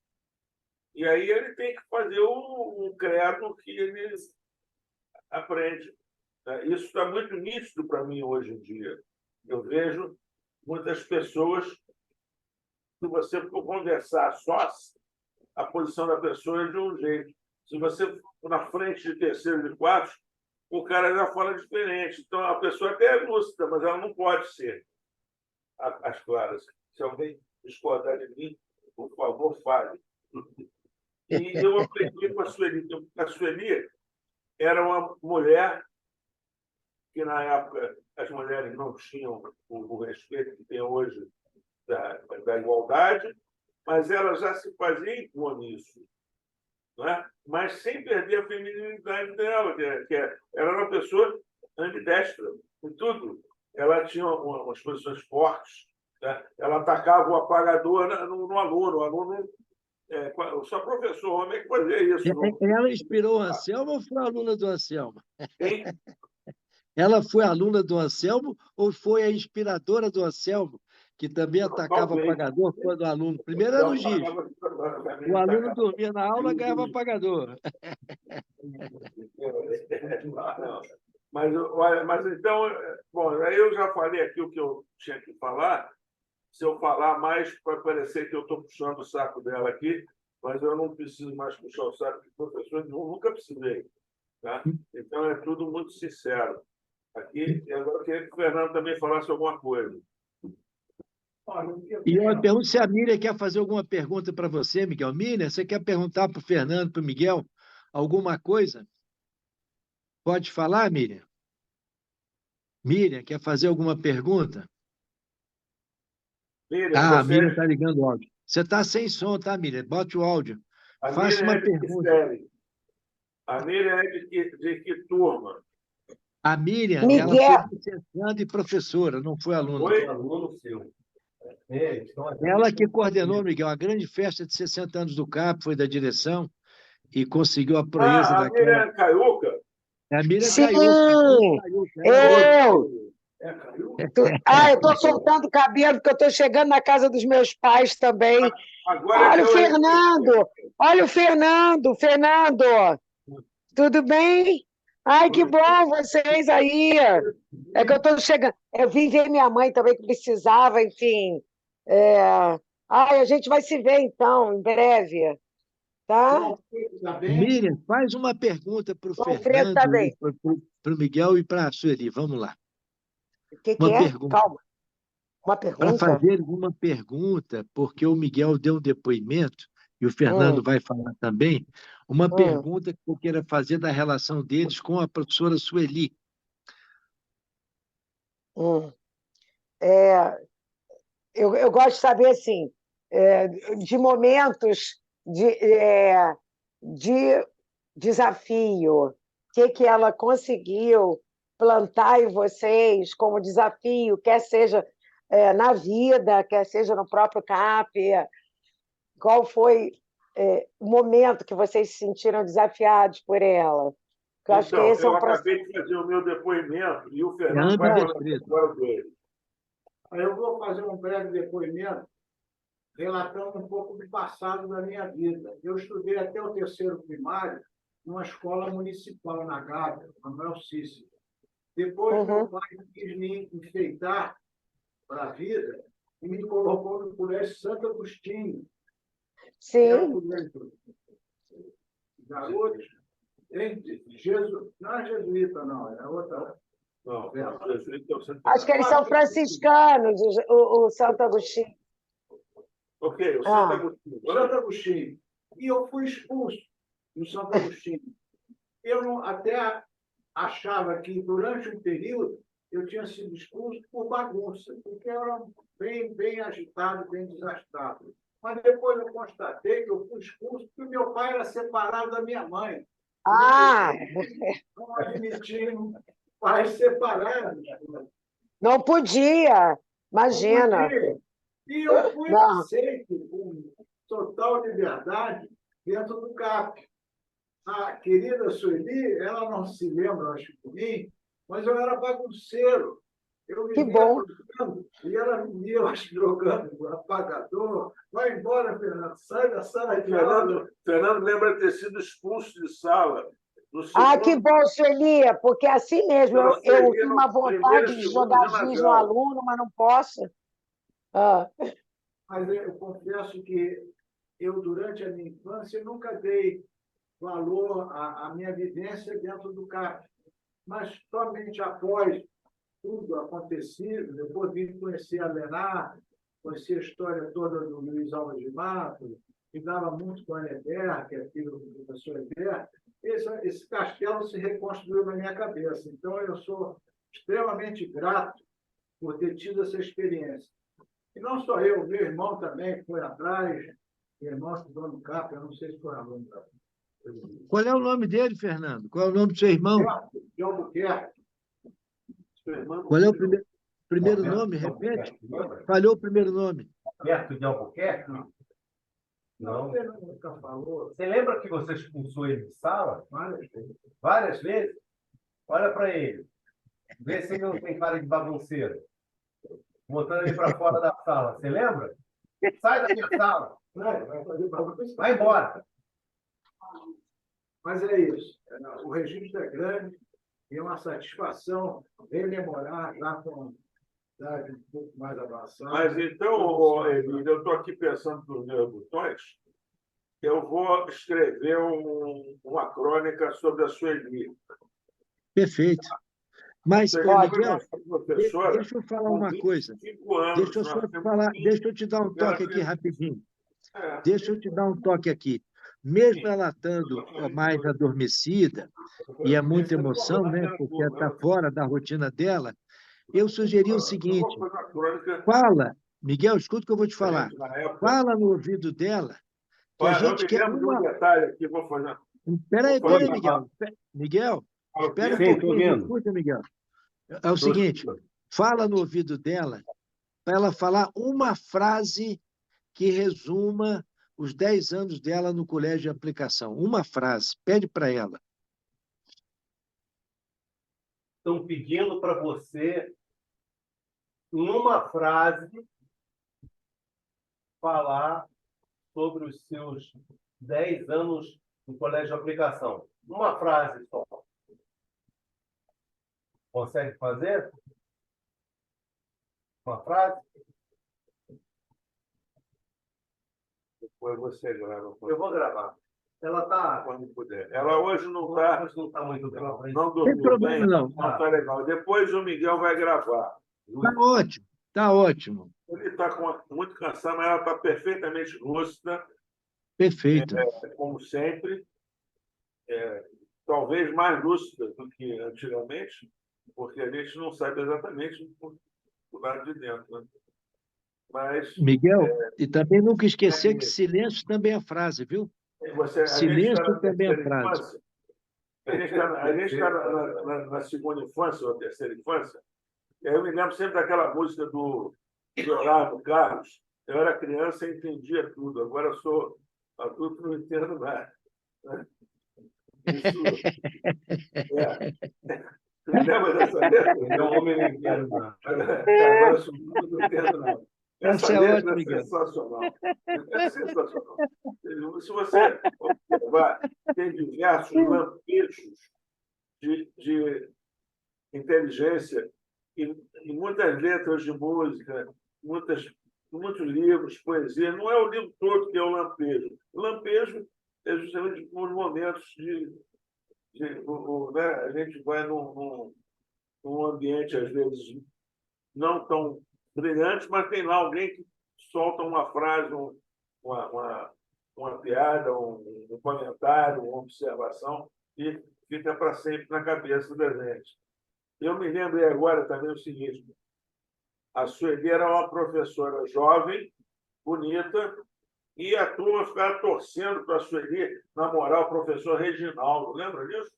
E aí ele tem que fazer o credo que ele aprende. Isso está muito nítido para mim hoje em dia. Eu vejo muitas pessoas, se você for conversar sós, a posição da pessoa é de um jeito. Se você for na frente de terceiro, de quarto, o cara já fala diferente. Então, a pessoa até é lúcida, mas ela não pode ser às claras. Se alguém discordar de mim, por favor, fale. E eu aprendi com a Sueli. A Sueli era uma mulher que, na época, as mulheres não tinham o respeito que tem hoje da igualdade, mas ela já se fazia impor nisso. Não é? Mas sem perder a feminilidade dela, que ela era uma pessoa ambidestra em tudo. Ela tinha umas posições fortes, né? Ela atacava o apagador no aluno. O aluno, só professor homem é que fazia isso. Ela inspirou o Anselmo ou foi aluna do Anselmo? Quem? Ela foi aluna do Anselmo ou foi a inspiradora do Anselmo, que também atacava o apagador quando o aluno... Primeiro era o giz. O aluno dormia na aula, ganhava apagador. Mas então, bom, aí eu já falei aqui o que eu tinha que falar. Se eu falar mais, vai parecer que eu estou puxando o saco dela aqui, mas eu não preciso mais puxar o saco de professor, nunca precisei. Tá? Então, é tudo muito sincero. Aqui, e agora eu queria que o Fernando também falasse alguma coisa. E eu pergunto se a Miriam quer fazer alguma pergunta para você, Miguel. Miriam, você quer perguntar para o Fernando, para o Miguel, alguma coisa? Pode falar, Miriam? Miriam, quer fazer alguma pergunta? Miriam, A Miriam está ligando o áudio. Você está sem som, tá, Miriam? Bote o áudio. Faça uma pergunta. A Miriam é de que turma? A Miriam, Miguel. ela foi licenciada e professora, não foi aluna. Foi aluno seu. Ela que coordenou, Miguel, a grande festa de 60 anos do CAP, foi da direção e conseguiu a proeza a daquela. Miriam Caiuca? A Miriam Sim, caiu. eu estou soltando cabelo, porque eu estou chegando na casa dos meus pais também. Agora Olha o Fernando! Olha o Fernando! Fernando! Tudo bem? Ai, que bom vocês aí! É que eu estou chegando. Eu vim ver minha mãe também, que precisava, enfim. A gente vai se ver, então, em breve. Tá? Miriam, faz uma pergunta para o Alfredo tá bem. Fernando, para o Miguel e para a Sueli. Vamos lá. O que Uma é? pergunta. Calma. Uma Para pergunta? fazer uma pergunta, porque o Miguel deu um depoimento, e o Fernando vai falar também, uma pergunta que eu queira fazer da relação deles com a professora Sueli. hum. É, eu gosto de saber, assim, de momentos de desafio. O que ela conseguiu plantar em vocês como desafio, quer seja na vida, quer seja no próprio CAP. Qual foi o momento que vocês se sentiram desafiados por ela? Que eu acho que Então, esse é eu um processo. acabei de fazer o meu depoimento e o É Fernando vai ambidestro. falar agora dele. Aí eu vou fazer um breve depoimento relatando um pouco do passado da minha vida. Eu estudei até o terceiro primário numa escola municipal na Gávea, Manuel Cícero. Depois, meu pai quis me enfeitar para a vida e me colocou no Colégio Santo Agostinho, que é um Sim, colégio de garotos, não é jesuíta, não, é outra. Não, então, acho que eles são franciscanos, o Santo Agostinho. ok, o Santo Ah. Agostinho. Santo Agostinho. E eu fui expulso do Santo Agostinho. Eu até achava que, durante um período, eu tinha sido expulso por bagunça, porque eu era bem agitado, bem desastrado. Mas depois eu constatei que eu fui expulso porque meu pai era separado da minha mãe. Ah, Não admitiam pais separados. não podia, imagina. E eu fui Não. aceito com total liberdade dentro do CAP. A querida Sueli, ela não se lembra, acho, de mim, mas eu era bagunceiro. Eu Que vivia bom. drogando, e ela vivia, eu acho, drogando, apagador. Vai embora, Fernando, sai da sala de aula. Fernando lembra ter sido expulso de sala. No Ah, segundo, que bom, Sueli, porque assim mesmo, Não, eu Sueli, tenho no uma primeiro vontade e de segundo jogar dia na giz no grau. aluno, mas não posso. Ah, Mas eu confesso que eu, durante a minha infância, nunca dei valor à minha vivência dentro do CAP. Mas somente após tudo acontecido, depois vim conhecer a Lenar, conheci a história toda do Luiz Alves de Matos, que dava muito com a Eber, que é filho do professor Eber. Esse castelo se reconstruiu na minha cabeça. Então, eu sou extremamente grato por ter tido essa experiência. E não só eu, meu irmão também foi atrás, meu irmão estudou no CAP, eu não sei se foi aluno da Qual é o nome dele, Fernando? Qual é o nome do seu irmão? de Albuquerque. Qual é o primeiro nome? Repete. Falhou o primeiro nome. Perto de Albuquerque? Não. Ele nunca falou. Você lembra que você expulsou ele de sala? Várias vezes. Várias vezes? Olha para ele. Vê se ele não tem cara de bagunceiro. Botando ele para fora da sala. Você lembra? Sai da minha sala. Vai fazer bagunça. Vai embora. Mas é isso. O registro é grande e é uma satisfação rememorar já com idade um pouco mais avançada. Mas então, Emílio, eu estou aqui pensando nos meus botões. Eu vou escrever uma crônica sobre a Sueli. Perfeito. Mas, Miguel, Professora, deixa eu falar uma coisa. 25 anos, Deixa eu só nós temos falar, 20. deixa eu te dar um toque aqui rapidinho. É. Deixa eu te dar um toque aqui. Mesmo ela estando mais adormecida, e é muita emoção, né? Porque está fora da rotina dela, eu sugeri o seguinte: fala, Miguel, escuta o que eu vou te falar. Fala no ouvido dela, que a gente quer Eu me lembro de um uma. detalhe aqui, vou fazer. Peraí, Miguel. Miguel, espera um pouquinho, me escuta, Miguel. É o seguinte: fala no ouvido dela, para ela falar uma frase que resuma os 10 anos dela no colégio de aplicação. Uma frase, pede para ela. Estão pedindo para você, em uma frase, falar sobre os seus 10 anos no colégio de aplicação. Uma frase só. Consegue fazer? Uma frase? Depois você grava. Eu vou gravar. Ela está. Quando puder. Ela hoje não está. Não está muito bem. Não Sem dormiu problema, bem. não. Não está legal. Depois o Miguel vai gravar. Está ótimo, está ótimo. Ele está muito cansado, mas ela está perfeitamente lúcida, Perfeito. como sempre. talvez mais lúcida do que antigamente, porque a gente não sabe exatamente do lado de dentro, né? Mas Miguel, e também nunca esquecer que silêncio também é frase, viu? a gente está Silêncio na também é terceira frase. infância, a gente está na segunda infância ou terceira infância, e aí eu me lembro sempre daquela música do Leonardo Carlos. Eu era criança e entendia tudo, agora eu sou adulto e não entendo nada, né? Isso me lembra dessa letra? Ele é um homem inteiro, né? Agora eu sou adulto e não entendo nada. Essa é letra ótima, Miguel. sensacional. É sensacional. Se você observar, tem diversos lampejos de inteligência e muitas letras de música, muitos livros, poesia. Não é o livro todo que é o lampejo. O lampejo é justamente uns momentos né? A gente vai num ambiente, às vezes, não tão brilhante, mas tem lá alguém que solta uma frase, uma piada, um comentário, uma observação, e fica para sempre na cabeça da gente. Eu me lembrei agora também o seguinte: a Sueli era uma professora jovem, bonita, e a turma ficava torcendo para a Sueli namorar o professor Reginaldo. Lembra disso?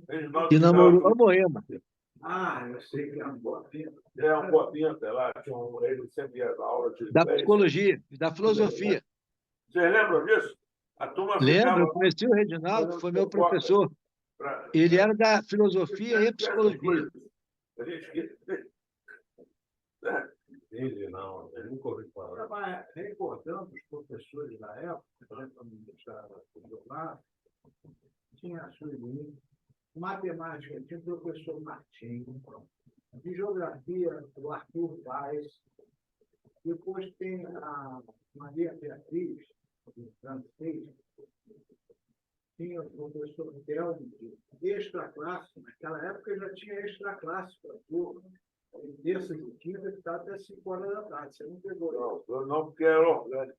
Reginaldo Que namorou a Moema. Eu sei que é uma boa pinta. É um boa pinta lá, ele sempre ia dar aula de Da inglês. psicologia, da filosofia. Vocês lembram disso? A turma Lembro, eu ficava conheci o Reginaldo, foi meu professor. pra... Ele era da filosofia e psicologia. A gente... Ele não, ele nunca ouviu falar. Mas, recordando os professores da época, para não deixar de lado, tinha a Sueli, matemática, tinha o professor Martim, de geografia, o Arthur Vaz, depois tem a Maria Beatriz, do francês, tinha o professor Delme, de extra classe, naquela época já tinha extra classe para turma. Terça e quinta, que está até 5 horas da tarde. Você não pegou? Não, eu não, porque era orgânico.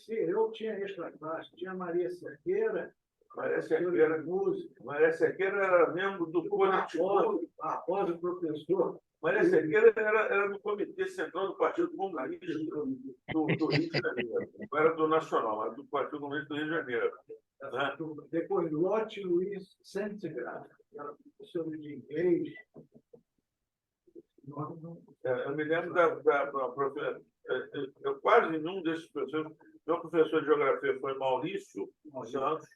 Eu tinha extra classe, tinha Maria Cerqueira, Maria professora de música, Maria Cerqueira era membro do coletivo. após o professor. Maria Cerqueira era do Comitê Central do Partido Comunista do Rio de Janeiro. Não era do Nacional, mas do Partido Comunista do Rio de Janeiro. Né? Depois, Lotte Luiz Sentigrad, que era professor de inglês. Eu me lembro da professora. Eu quase nenhum desses professores. Meu professor de geografia foi Maurício Santos,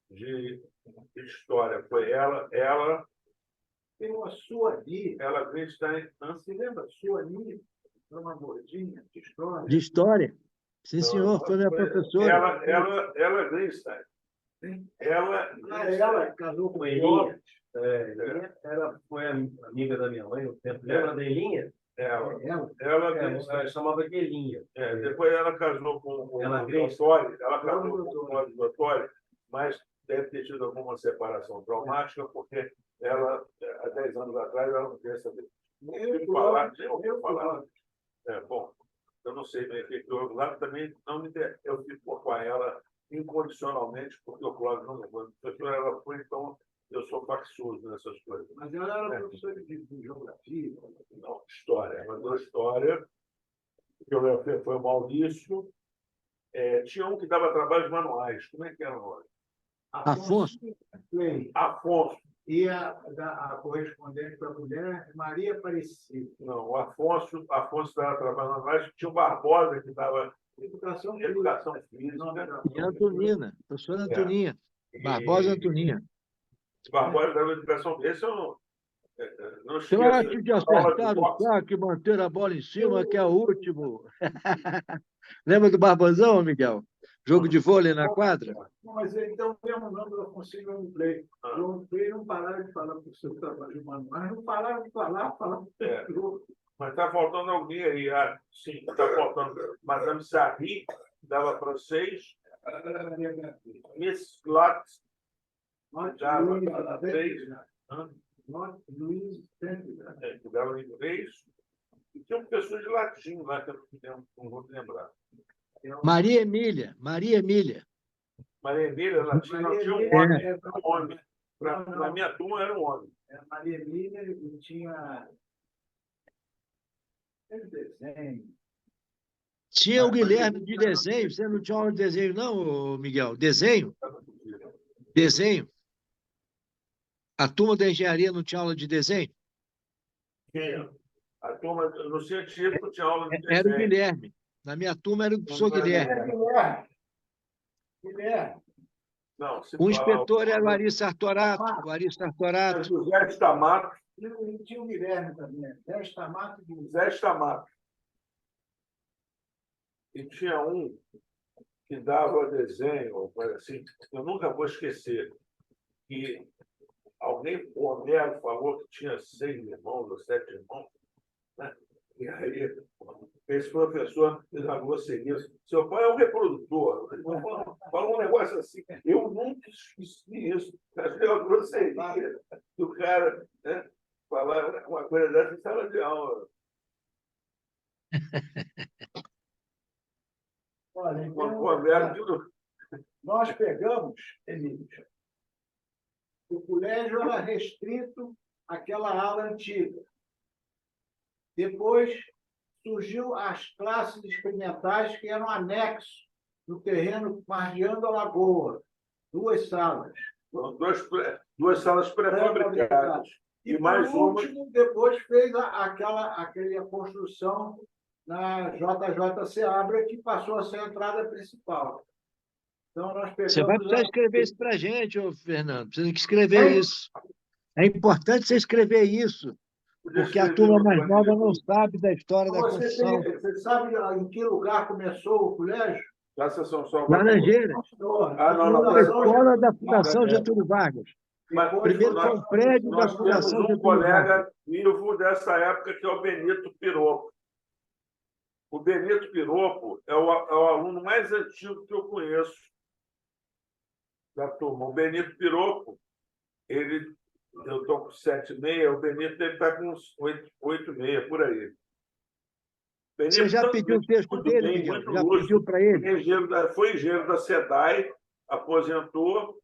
de história foi ela tem uma Suani. Ela Greenstein. Você lembra? Suani, uma gordinha de história. De história. Sim, senhor, foi minha professora. Ela Greenstein. Ela casou com Elinha. Foi amiga da minha mãe no tempo. Lembra da Elinha? Ela Ela chamava de Elinha. Depois ela casou com o Dottori. Ela casou com o Dottori, mas deve ter tido alguma separação traumática, porque ela, há 10 anos atrás, ela não quer saber. Nem falar. Bom, eu não sei bem o que houve lá, também não me interessa. Eu fico com ela incondicionalmente, porque o Cláudio não me gosta. Ela foi, então eu sou faccioso nessas coisas. Mas ela era professora de geografia. Não, história. Mandou história. Geografia foi o Maurício. Tinha um que dava trabalhos manuais. Como é que era o nome? Afonso. Afonso. E a correspondente para a mulher, Maria Aparecida. Não, o Afonso dava trabalhos manuais. Tinha o Barbosa, que dava Educação física. E a Antonina, professora Antoninha. Barbosa Antoninha. Barbosa dava educação física. Esse eu não esqueço. Trate de acertar o saque e manter a bola em cima, que é o último. Lembra do Barbosão, Miguel? Jogo de vôlei na quadra? Mas então, mesmo nome do Afonso no play. O play não parava de falar para o seu trabalho manual, não parava de falar. Mas está faltando alguém aí. Sim, está faltando. Madame Sarri, dava francês. Miss Lott, dava francês. Luiz que dava inglês. E tinha uma pessoa de latim lá, que eu não vou lembrar. Maria Emília. Maria Emília, ela tinha um Maria homem. Emília, Era um homem. Na minha turma era um homem. Maria Emília e tinha desenho. Tinha o Guilherme de desenho. Você não tinha aula de desenho, não, ô, Miguel? Desenho? Desenho? A turma da engenharia não tinha aula de desenho? Tinha. A turma, no científico, tinha aula de Era o desenho. Guilherme. Na minha turma era o professor Guilherme. Guilherme. Não, se O falar- inspetor era o Ari Sartorato. O Ari Sartorato. José Stamato. E tinha o Guilherme também. Desta mata de José Stamato. E tinha um que dava desenho, coisa assim, eu nunca vou esquecer, que alguém, o Homero, falou que tinha 6 irmãos ou 7 irmãos, né? E aí, esse professor fez uma grosseria. Seu pai é um reprodutor. Falou um negócio assim. Eu nunca esqueci isso. Achei uma grosseria do cara, né? Falar uma coisa dessa em sala de aula. Olha, O então, Homero, tudo. nós pegamos, Emílio, o colégio era restrito àquela ala antiga. Depois surgiu as classes experimentais, que eram anexos no terreno margeando a lagoa, 2 salas. Duas salas pré-fabricadas. E mais por uma. último, depois fez aquela construção na JJ Seabra, que passou a ser a entrada principal. Então, nós pegamos... Você vai precisar escrever isso para a gente, ô, Fernando. Você tem que escrever isso. É importante você escrever isso, porque a turma mais nova não sabe da história da construção. Você sabe em que lugar começou o colégio? Da Seção Salvador. Laranjeira. Ah, não, A escola da Fundação Getúlio Vargas. Mas Primeiro foi um prédio da nós temos Fundação um Getúlio Vargas. colega vivo dessa época, que é o Benito Piropo. O Benito Piropo é o aluno mais antigo que eu conheço da turma. O Benito Piropo, eu estou com 7,6, o Benito deve estar com uns 8,6, por aí. Benito, Você já pediu o texto muito dele, bem, Miguel? muito Já lúcido. pediu para ele? Foi engenheiro da SEDAI, aposentou,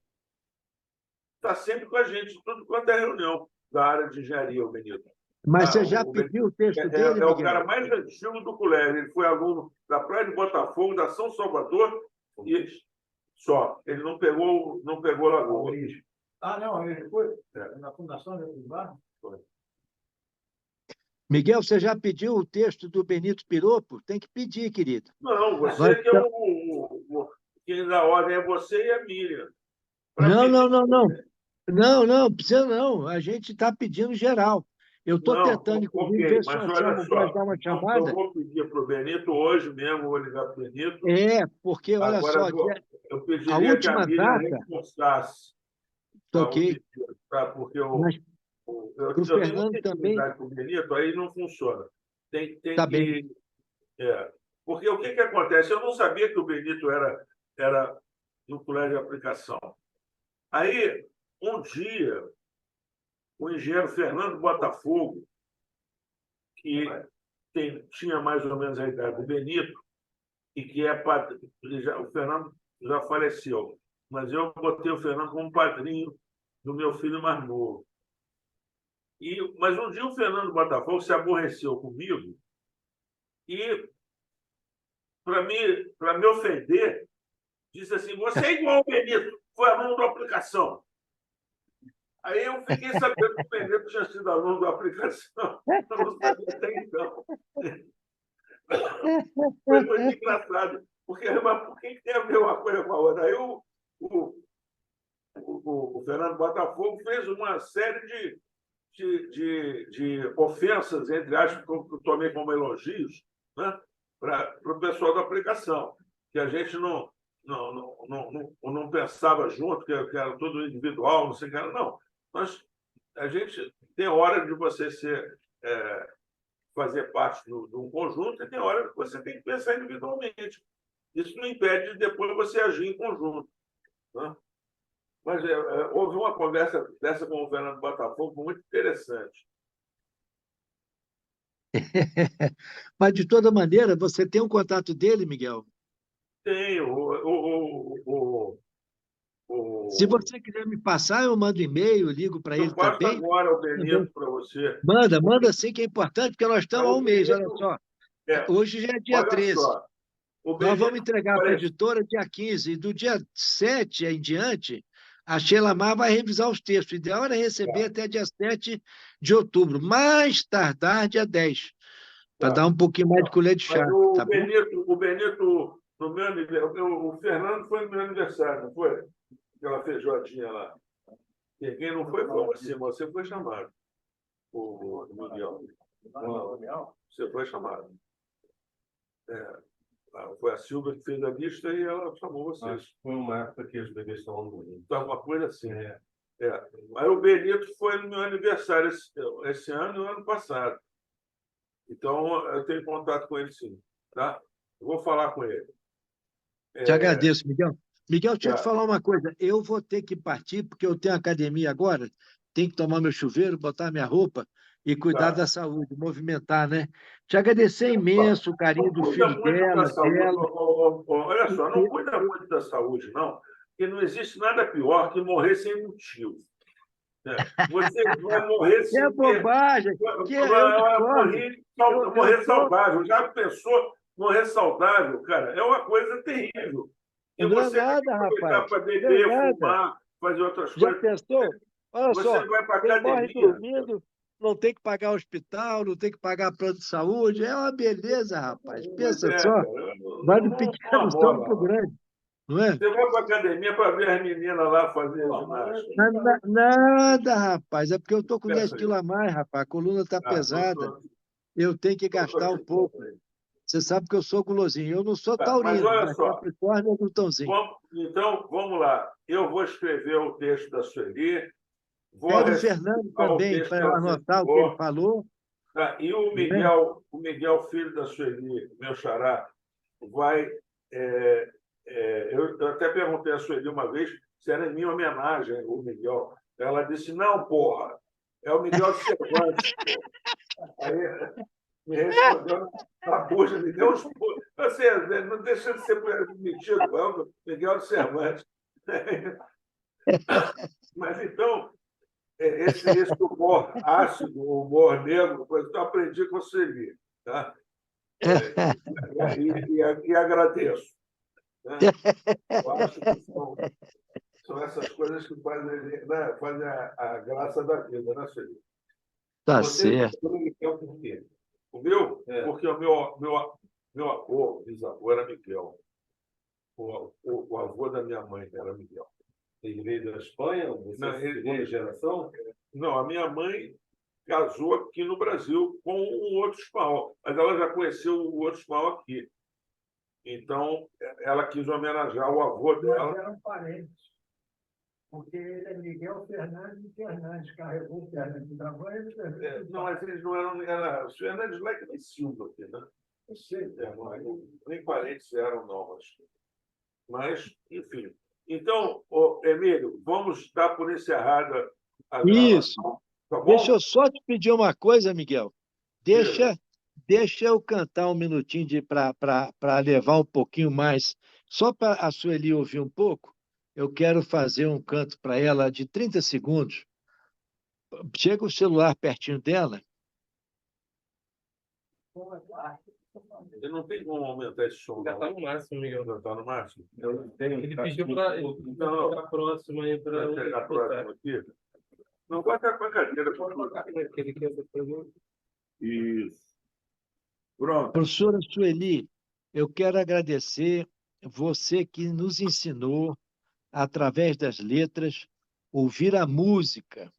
está sempre com a gente, tudo quanto é reunião da área de engenharia, o Benito. Mas você já o pediu o texto É dele, o Miguel? cara mais antigo do colégio. Ele foi aluno da Praia de Botafogo, da São Salvador, e só. Ele não pegou Lagoa. Ah, não, ele foi na Fundação Getúlio Vargas? Miguel, você já pediu o texto do Benito Piropo? Tem que pedir, querido. Não, você que é quem dá ordem é você e a Miriam. Não, precisa não. A gente está pedindo geral. Eu estou tentando, inclusive, ver se o mas Anselmo olha pode só, dar uma eu chamada. vou pedir para o Benito hoje mesmo, vou ligar para o Benito. Porque, olha Agora só, eu a pediria que a última Miriam data... reforçasse. Ok. Porque Mas eu pro tenho Fernando muita também... intimidade com o Benito, aí não funciona. Tem Tá que... bem. Porque o que acontece? Eu não sabia que o Benito era do colégio de aplicação. Aí, um dia, o engenheiro Fernando Botafogo, que tinha mais ou menos a idade do Benito, e que é padrinho, o Fernando já faleceu, mas eu botei o Fernando como padrinho do meu filho mais novo. Mas um dia o Fernando Botafogo se aborreceu comigo e, para me ofender, disse assim: você é igual ao Benito, foi aluno da aplicação. Aí eu fiquei sabendo que o Benito tinha sido aluno da aplicação. Eu não sabia até então. Foi muito engraçado, porque mas por que tem a ver uma coisa com a outra? Aí o Fernando Botafogo fez uma série de ofensas, entre aspas, que eu tomei como elogios, né, para o pessoal da aplicação, que a gente não pensava junto, que era tudo individual, não sei o que era, não. Mas a gente tem hora de você fazer parte de um conjunto e tem hora que você tem que pensar individualmente. Isso não impede de depois você agir em conjunto, né? Mas houve uma conversa dessa com o Fernando Botafogo muito interessante. Mas, de toda maneira, você tem um contato dele, Miguel? Tenho. Se você quiser me passar, eu mando e-mail, ligo para ele Eu passo também. agora o Benito para você. Manda sim, que é importante, porque nós estamos há O um mês, olha Benito, só. é, Hoje já é dia olha 13. só, o Nós vamos Benito entregar para a parece editora dia 15. E do dia 7 em diante, a Sheila Mar vai revisar os textos. O ideal era receber até dia 7 de outubro. Mais tardar, dia 10, para dar um pouquinho mais de colher de chá, Mas o tá bom? Benito, no meu aniversário, o Fernando foi no meu aniversário, não foi? Aquela feijoadinha lá. E quem não foi você foi chamado. O Miguel. Não, você foi chamado. Foi a Silvia que fez a lista e ela chamou você. Acho que foi uma época que os bebês estavam morrendo. Então, uma coisa assim. Mas o Benito foi no meu aniversário esse ano e no ano passado. Então, eu tenho contato com ele, sim. Tá? Eu vou falar com ele. Te agradeço, Miguel. Miguel, deixa eu te Tá. falar uma coisa. Eu vou ter que partir, porque eu tenho academia agora, tenho que tomar meu chuveiro, botar minha roupa e cuidar Tá. da saúde, movimentar, né? Te agradecer imenso o carinho do Cuida filho muito da saúde. dela. Olha só, não cuida muito da saúde, não, porque não existe nada pior que morrer sem motivo. Né? Você vai morrer Que sem é bobagem, que eu discordo. morrer Eu tô... saudável. Já pensou morrer saudável, cara? É uma coisa terrível. E Não é você vai nada, aproveitar rapaz. para Não é beber, nada. fumar, fazer outras Já coisas. pensou? Olha Você só, não vai para quem morre academia. dormindo não tem que pagar hospital, não tem que pagar plano de saúde. É uma beleza, rapaz. Pois Pensa é, só, cara. vai do Não pequeno só pro rola. grande, não é? Você vai para academia para ver as meninas lá fazer ginástica. Nada, rapaz. É porque eu tô com 10 Pensa aí. quilos a mais, rapaz. A coluna tá Ah, pesada. Eu tenho que gastar um pouco. Você sabe que eu sou gulosinho. Eu não sou Tá, mas taurino, olha mas só. Capricórnio é glutãozinho. Então, vamos lá. Eu vou escrever o texto da Sueli, vou Pede o recitar Fernando o também texto que para ela anotar o que ele citou, falou, tá? E o não é? Miguel, filho da Sueli, meu xará, vai. Eu até perguntei a Sueli uma vez se era em minha homenagem o Miguel. Ela disse: não, porra, é o Miguel de Cervantes. Porra. Aí me respondeu na bucha, me deu uns pulos. Você não deixa de ser metido, é o Miguel de Cervantes. Mas então, esse humor ácido, humor negro, coisa que eu aprendi com você ali. Tá? E agradeço. Né? Eu acho que são essas coisas que fazem, né, fazem a graça da vida, né, Felipe? Tá Você certo. não Miguel por quê? O meu? Porque o meu avô, bisavô, era Miguel. O avô da minha mãe era Miguel. Ele veio da Espanha, você é segunda geração? Não, a minha mãe casou aqui no Brasil com um outro espanhol, mas ela já conheceu o outro espanhol aqui. Então, ela quis homenagear o avô dela. Mas eram parentes, porque ele é Miguel Fernandes e Fernandes, carregou o Fernandes da mãe e o Fernandes. Não, mas eles não eram. Os Fernandes Leque nem Silva aqui, né? Eu sei. Nem parentes eram, não. Mas, enfim. Então, Emílio, vamos dar por encerrada a Isso. gravação. Tá bom? Deixa eu só te pedir uma coisa, Miguel. Deixa eu cantar um minutinho para levar um pouquinho mais, só para a Sueli ouvir um pouco. Eu quero fazer um canto para ela de 30 segundos. Chega o celular pertinho dela. Eu não tenho como aumentar esse som. Já tá no máximo, Miguel. Já está no máximo? Ele pediu para pegar a próxima aí para Vai pegar a próxima aqui? Não, bota com a cadeira. Aquele que é depois. Isso. Pronto. Professora Sueli, eu quero agradecer você que nos ensinou, através das letras, ouvir a música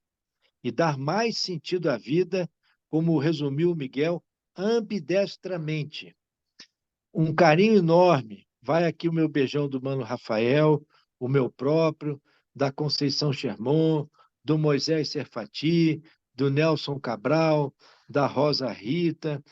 e dar mais sentido à vida, como resumiu o Miguel, ambidestramente. Um carinho enorme. Vai aqui o meu beijão do Mano Rafael, o meu próprio, da Conceição Sherman, do Moisés Serfati, do Nelson Cabral, da Rosa Rita,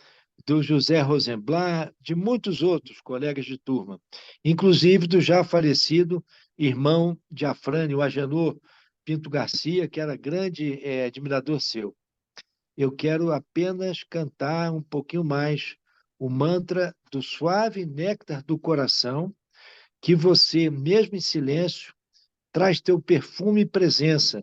do José Rosenblatt, de muitos outros colegas de turma, inclusive do já falecido irmão de Afrânio, o Agenor Pinto Garcia, que era grande admirador seu. Eu quero apenas cantar um pouquinho mais o mantra do suave néctar do coração, que você, mesmo em silêncio, traz teu perfume e presença,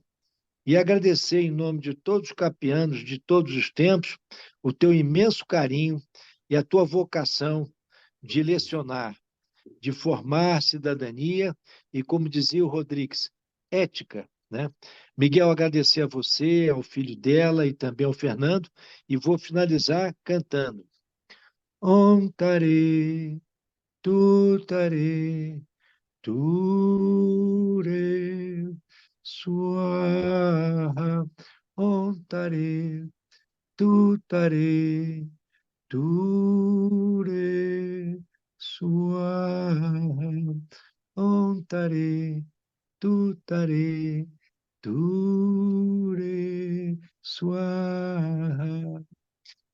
e agradecer em nome de todos os capianos de todos os tempos o teu imenso carinho e a tua vocação de lecionar, de formar cidadania e, como dizia o Rodrigues, ética, né? Miguel, agradecer a você, ao filho dela e também ao Fernando, e vou finalizar cantando. Om Tare, Tu Tare, Ture, Swaha, Om Tare, Tu Tare, Ture, Swaha, Om Tare, Tu Tare, Ture, Swaha.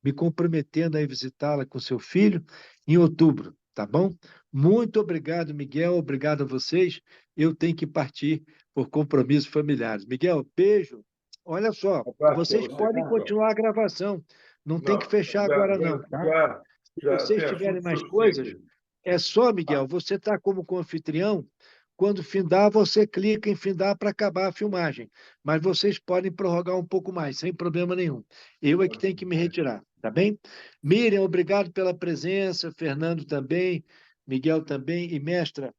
Me comprometendo a ir visitá-la com seu filho em outubro, tá bom? Muito obrigado, Miguel. Obrigado a vocês. Eu tenho que partir por compromissos familiares. Miguel, beijo. Olha só, Um abraço vocês para você, podem Marcelo. continuar a gravação. Não tem que Não, fechar agora, não, tá? Se já vocês tem tiverem assunto mais coisas, suficiente. é só, Miguel, você está como anfitrião. Quando findar, você clica em findar para acabar a filmagem. Mas vocês podem prorrogar um pouco mais, sem problema nenhum. Eu é que tenho que me retirar, tá bem? Miriam, obrigado pela presença, Fernando também, Miguel também, e mestra,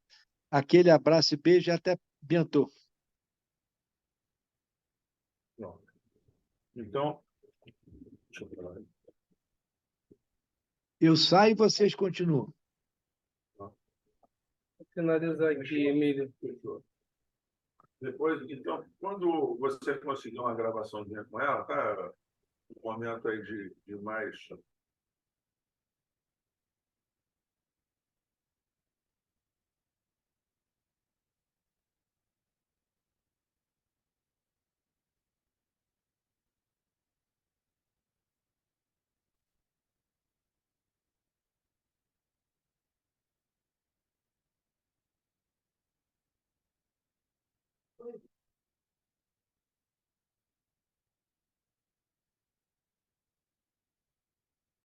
aquele abraço e beijo e até bientôt. Não. Então, deixa eu falar. Eu saio e vocês continuam. Vou finalizar aqui, Emílio. Fechou. Depois, então, quando você conseguir uma gravaçãzinha com ela, tá? Um momento aí de mais